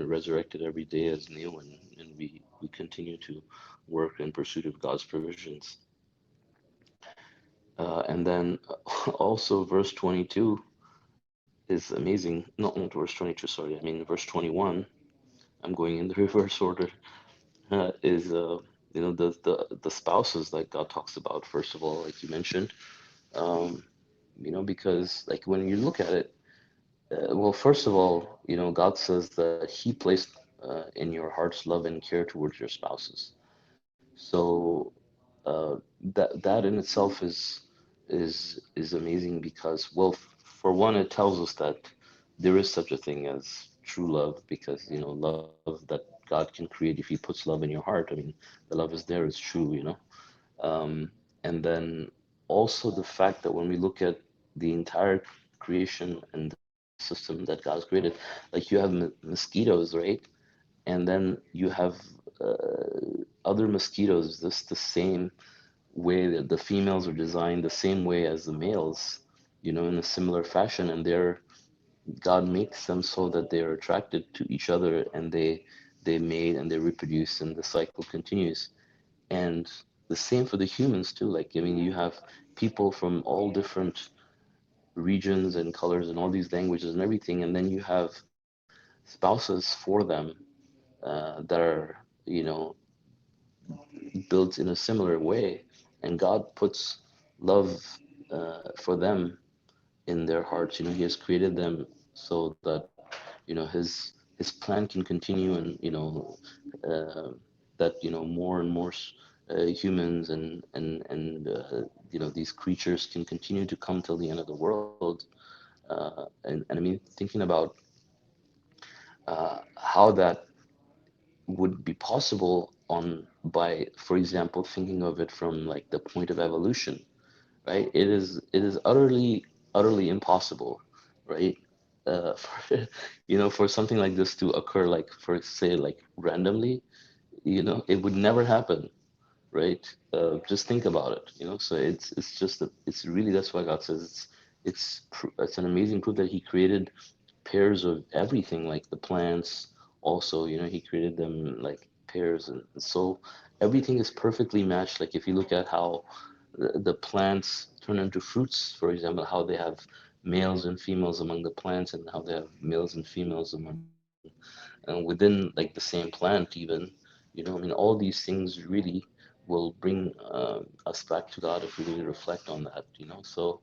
resurrected every day as new, and we continue to work in pursuit of God's provisions. And then also verse 22 is amazing. No, not verse 22, sorry. Verse 21. I'm going in the reverse order. Is the spouses like God talks about, first of all, like you mentioned. Um, because like when you look at it, well, first of all, God says that He placed in your hearts love and care towards your spouses. So that in itself is amazing because, well, for one, it tells us that there is such a thing as true love, because love that God can create, if He puts love in your heart, the love is there, it's true. Um, and then also the fact that when we look at the entire creation and the system that God's created, like you have mosquitoes, right? And then you have other mosquitoes, this the same way that the females are designed the same way as the males, in a similar fashion, and God makes them so that they are attracted to each other, and they mate and they reproduce, and the cycle continues. And the same for the humans too. Like, I mean, you have people from all different regions and colors and all these languages and everything, and then you have spouses for them that are, built in a similar way, and God puts love for them in their hearts. He has created them so that his plan can continue, and uh, that more and more humans and these creatures can continue to come till the end of the world. And I mean, thinking about how that would be possible on by, for example, thinking of it from like the point of evolution, right? It is utterly impossible, right? For, for something like this to occur, like for say like randomly, it would never happen, right? Just think about it, So it's just that it's really, that's why God says it's an amazing proof that He created pairs of everything, like the plants. Also, He created them like pairs, and so everything is perfectly matched. Like if you look at how the plants turn into fruits, for example, how they have males and females among the plants, and how they have males and females among within like the same plant even. I mean, all these things really will bring us back to God if we really reflect on that. So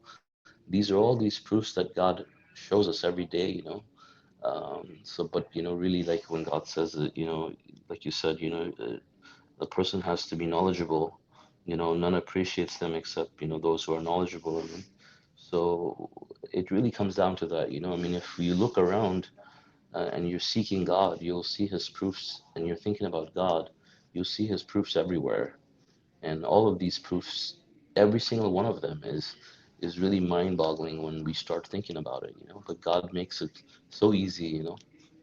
these are all these proofs that God shows us every day. So, but really, like when God says that, like you said, a person has to be knowledgeable. None appreciates them except those who are knowledgeable in them. So it really comes down to that. I mean, if you look around and you're seeking God, you'll see His proofs, and you're thinking about God, you'll see His proofs everywhere. And all of these proofs, every single one of them is really mind-boggling when we start thinking about it. But God makes it so easy.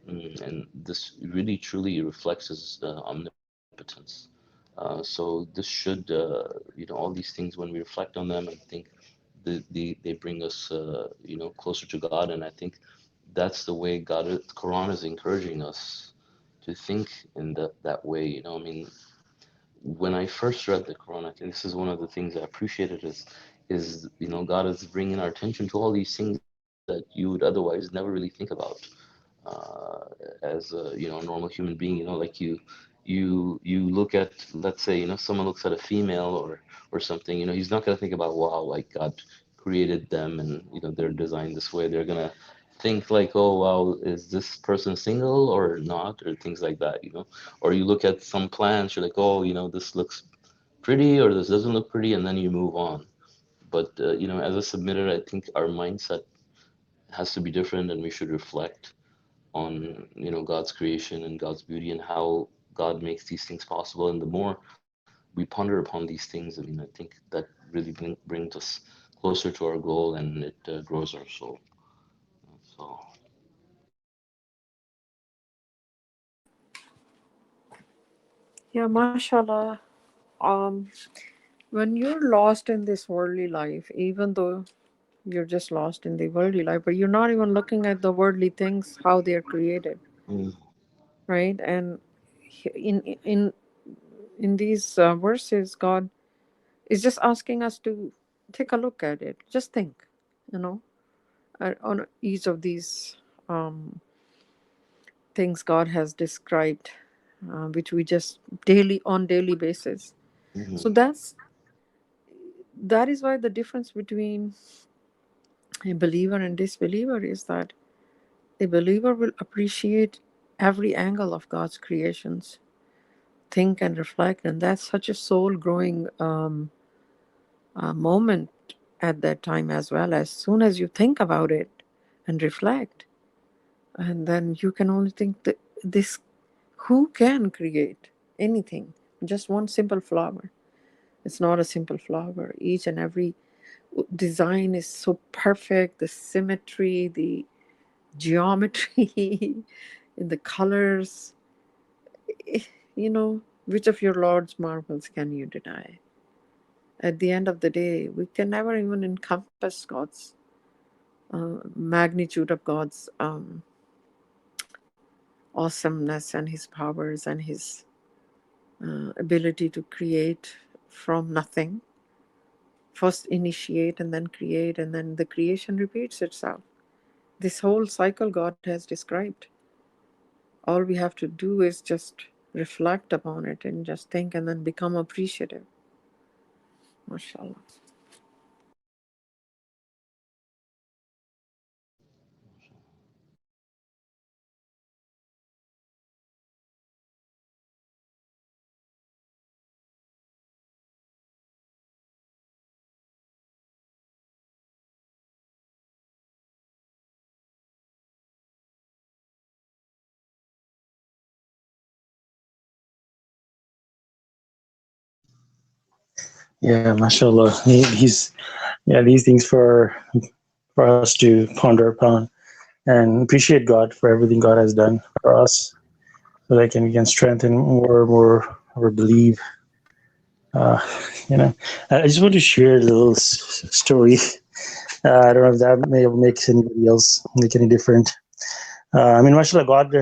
And this really truly reflects His omnipotence. So this should, all these things, when we reflect on them, I think they bring us, closer to God. And I think that's the way the Quran is encouraging us to think in that way. I mean, when I first read the Quran, I think this is one of the things I appreciated is God is bringing our attention to all these things that you would otherwise never really think about as a a normal human being. Like you look at, let's say, someone looks at a female or something. He's not gonna think about, wow, like God created them and they're designed this way. They're gonna think like, oh wow, is this person single or not, or things like that. Or you look at some plants, you're like, oh, this looks pretty or this doesn't look pretty, and then you move on. But as a submitter, I think our mindset has to be different, and we should reflect on God's creation and God's beauty and how God makes these things possible. And the more we ponder upon these things, I mean, I think that really brings us closer to our goal, and it grows our soul. So Yeah, mashallah. Um, when you're lost in this worldly life, even though you're just lost in the worldly life, but you're not even looking at the worldly things, how they're created, mm, right? And in in these verses, God is just asking us to take a look at it. Just think, you know, on each of these um, things God has described, which we just daily basis. So mhm, that is why the difference between a believer and disbeliever is that a believer will appreciate every angle of God's creations, think and reflect, and that's such a soul growing moment at that time as well. As soon as you think about it and reflect, and then you can only think that this, who can create anything? Just one simple flower. It's not a simple flower. Each and every design is so perfect, the symmetry, the geometry, in the colors. You know, which of your Lord's marvels can you deny? At the end of the day, we can never even encompass God's magnitude of God's awesomeness and His powers and His ability to create from nothing. First initiate and then create, and then the creation repeats itself. This whole cycle God has described. All we have to do is just reflect upon it and just think and then become appreciative. Masha Allah. Yeah, mashallah. He's yeah, these things for us to ponder upon and appreciate God for everything God has done for us, so that we can strengthen more or believe. Uh, you know, I just want to share a little story. I don't know if that may makes anybody else make any different. I mean, mashallah, God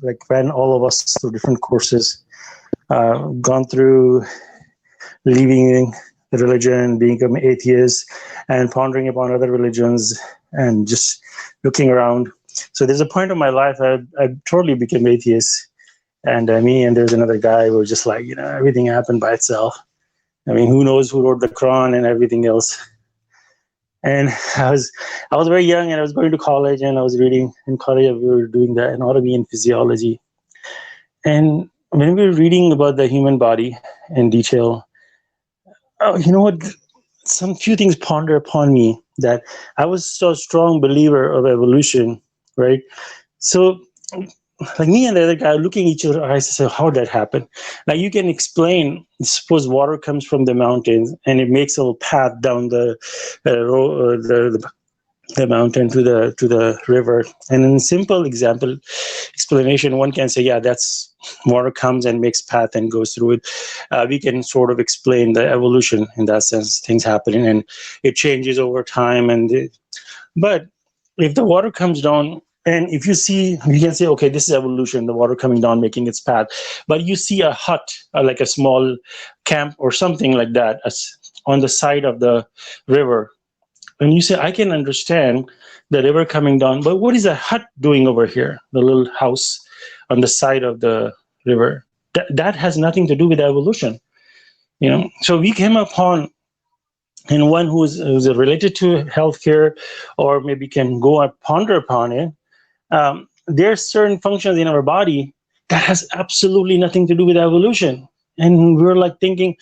like ran all of us through different courses, gone through leaving the religion, being an atheist, and pondering upon other religions, and just looking around. So there's a point of my life I totally became atheist, and me and there's another guy who were just like, everything happened by itself. I mean, who knows who wrote the Quran and everything else. And I was very young, and I was going to college, and I was reading in college. We were doing the anatomy and physiology, and when we were reading about the human body in detail, oh, you know what? Some few things ponder upon me, that I was so strong believer of evolution, right? So, like me and the other guy looking each other eyes and say, how did that happen? Now you can explain. Suppose water comes from the mountains and it makes a little path down the mountain to the river. And in simple example explanation, one can say, yeah, that's water comes and makes path and goes through it. We can sort of explain the evolution in that sense, things happening and it changes over time. But if the water comes down, and if you can say, okay, this is evolution, the water coming down, making its path. But you see a hut, like a small camp or something like that, on the side of the river, and you say, I can understand the river coming down, but what is a hut doing over here? The little house on the side of the river. That has nothing to do with evolution. So we came upon, and one who's related to healthcare, or maybe can go and ponder upon it. There are certain functions in our body that has absolutely nothing to do with evolution. And we're like thinking,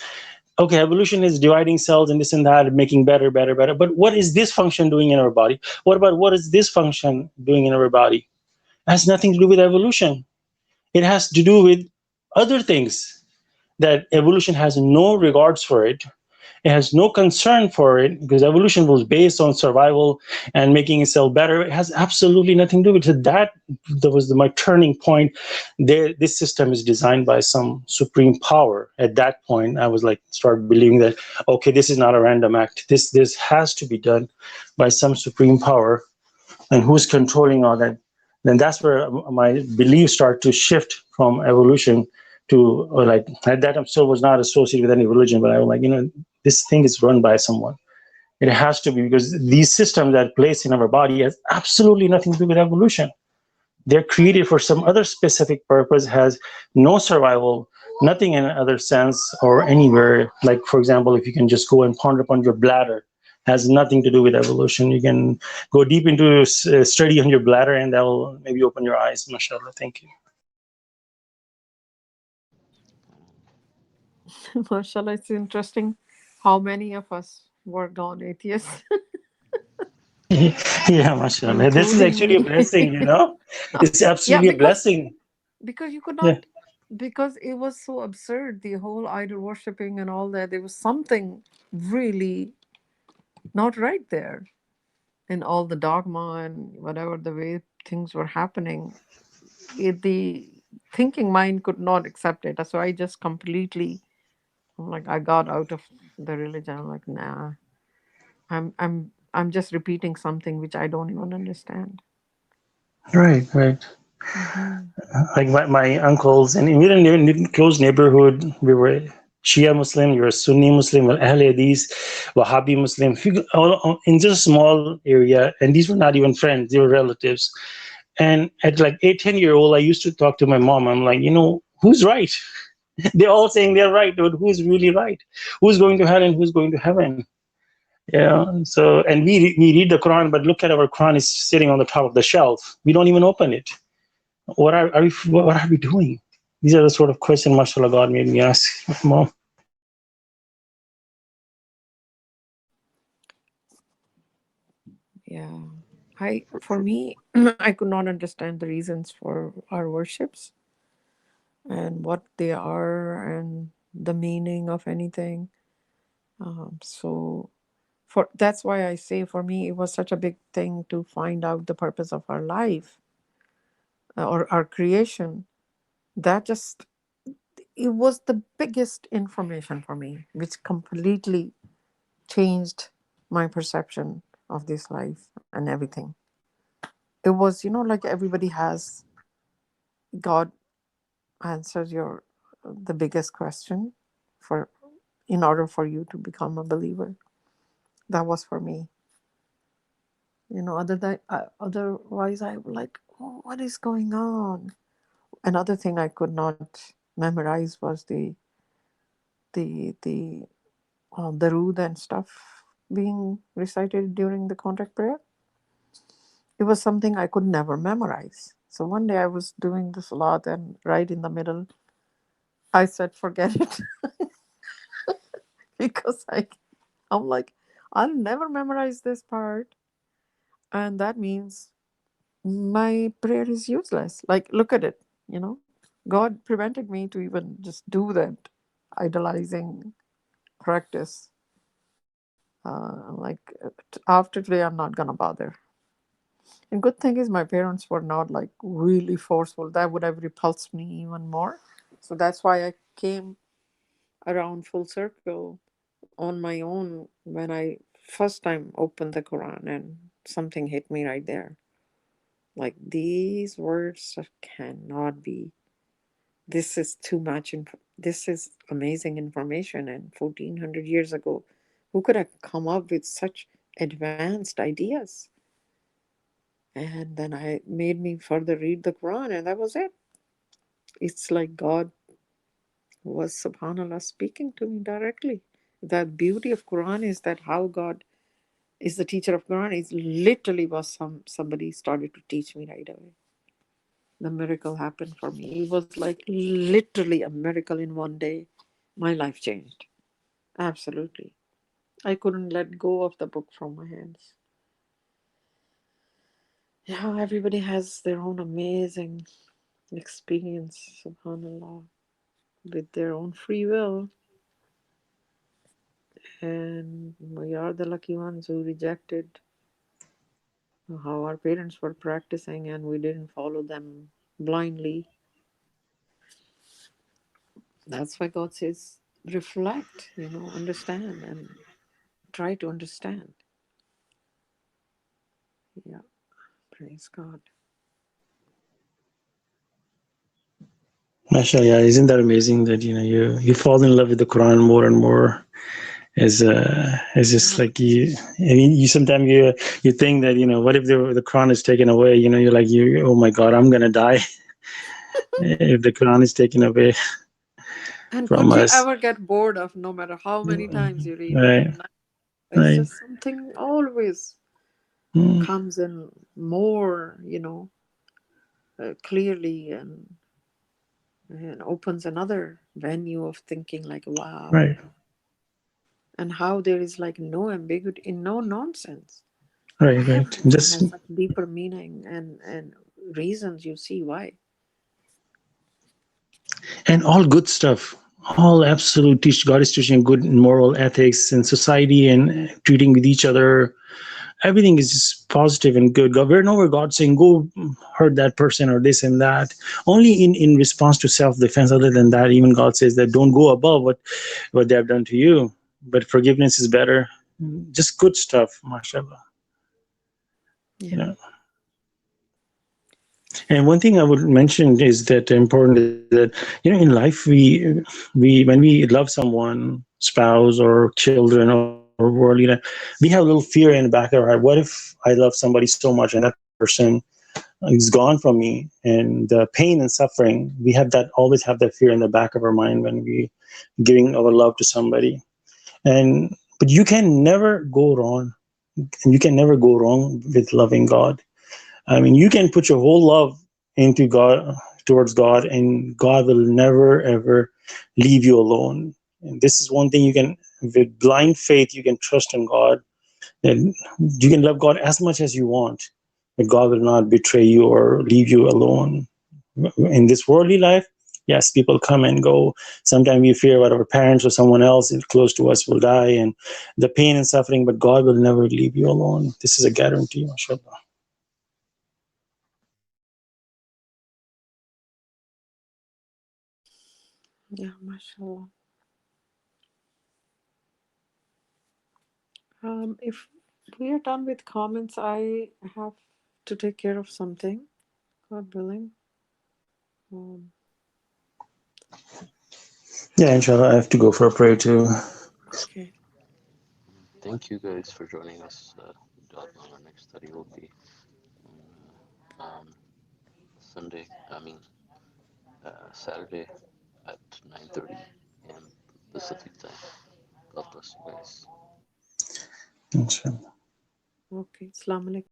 okay, evolution is dividing cells and this and that, making better, better, better. But what is this function doing in our body? What is this function doing in our body? It has nothing to do with evolution. It has to do with other things that evolution has no regards for it. It has no concern for it, because evolution was based on survival and making itself better. It has absolutely nothing to do with it. That was my turning point. This system is designed by some supreme power. At that point, I was like, start believing that, okay, this is not a random act. This has to be done by some supreme power, and who's controlling all that. Then that's where my beliefs start to shift from evolution to, or like at that time still was not associated with any religion, but I was like, this thing is run by someone. It has to be, because these systems that place in our body has absolutely nothing to do with evolution. They're created for some other specific purpose, has no survival, nothing in other sense or anywhere. Like, for example, if you can just go and ponder upon your bladder, has nothing to do with evolution. You can go deep into study on your bladder, and that will maybe open your eyes. MashaAllah. Thank you. Mashallah, it's interesting how many of us were gone atheists, Yeah, MashaAllah. This is including actually a me. blessing, It's Yeah, absolutely a blessing. because you could Yeah. not, because it was so absurd, the whole idol worshipping and all that. There was something really not right there. And all the dogma and whatever the way things were happening, the thinking mind could not accept it. So I just completely, I'm like, I got out of the religion. I'm like, nah, I'm just repeating something which I don't even understand. Right, right. Hmm. Like my uncles, and we didn't live in a close neighborhood. We were Shia Muslim, you were Sunni Muslim, well, Ahl Hadith, Wahhabi Muslim, all in just a small area. And these were not even friends, they were relatives. And at like 8, 10 year old, I used to talk to my mom. I'm like, who's right? They're all saying they're right, but who's really right? Who's going to hell and who's going to heaven? Yeah. So, and we read the Quran, but look at our Quran is sitting on the top of the shelf. We don't even open it. What are we doing? These are the sort of questions, mashallah, God made me ask my mom. Yeah. For me, I could not understand the reasons for our worships and what they are and the meaning of anything. So for that's why I say for me it was such a big thing to find out the purpose of our life, or our creation. That just, it was the biggest information for me, which completely changed my perception of this life and everything. It was, like everybody has, God answers your the biggest question for in order for you to become a believer. That was for me. Otherwise I would like, oh, what is going on? Another thing I could not memorize was the Darood and stuff being recited during the contact prayer. It was something I could never memorize. So one day I was doing this a lot, and right in the middle, I said, forget it. Because I'm like, I'll never memorize this part. And that means my prayer is useless. Like, look at it, God prevented me to even just do that idolizing practice. Like, after today, I'm not gonna bother. And good thing is my parents were not like really forceful. That would have repulsed me even more. So that's why I came around full circle on my own when I first time opened the Quran, and something hit me right there. Like, these words cannot be. This is too much. This is amazing information. And 1400 years ago, who could have come up with such advanced ideas? And then I made me further read the Quran, and that was it. It's like God was, subhanallah, speaking to me directly. The beauty of Quran is that how God is the teacher of Quran is literally was somebody started to teach me right away. The miracle happened for me. It was like literally a miracle in one day. My life changed. Absolutely. I couldn't let go of the book from my hands. Yeah, everybody has their own amazing experience, subhanallah, with their own free will. And we are the lucky ones who rejected how our parents were practicing, and we didn't follow them blindly. That's why God says, reflect, understand, and try to understand. Yeah, praise God. Mashallah, yeah, isn't that amazing that you fall in love with the Quran more and more as just Yeah. like you. I mean, you sometimes you think that what if the Quran is taken away? You're like oh my God, I'm gonna die if the Quran is taken away And from could you us. ever get bored of, no matter how many times you read it? Right, It's right. just something always Mm, comes in more, clearly, and opens another venue of thinking like, wow. right, And how there is like no ambiguity, in no nonsense. right. Everything Just has such deeper meaning and reasons you see why. and all good stuff. all absolute teach. God is teaching good moral ethics in society and treating with each other. Everything is just positive and good. God, we're nowhere God saying go hurt that person or this and that. Only in response to self defense. Other than that, even God says that don't go above what they have done to you. But forgiveness is better. Just good stuff, Masha Allah. You Yeah. know. And one thing I would mention is that important is that in life we when we love someone, spouse or children or world, we have a little fear in the back of our heart. What if I love somebody so much and that person is gone from me, and the pain and suffering, we have that always have that fear in the back of our mind when we giving our love to somebody. And but you can never go wrong, and you can never go wrong with loving God. I mean, you can put your whole love into God, towards God, and God will never ever leave you alone. And this is one thing you can, with blind faith, you can trust in God. And you can love God as much as you want, but God will not betray you or leave you alone. In this worldly life, yes, people come and go. Sometimes we fear what our parents or someone else close to us will die, and the pain and suffering, but God will never leave you alone. This is a guarantee, mashallah. Yeah, mashallah. If we are done with comments, I have to take care of something. God willing. Um, Yeah, inshallah, I have to go for a prayer too. okay. Thank you guys for joining us. Our next study will be um, Sunday. Saturday at 9:30 a.m. Pacific time. God bless you guys. Inshallah. Okay. Assalamu alaikum.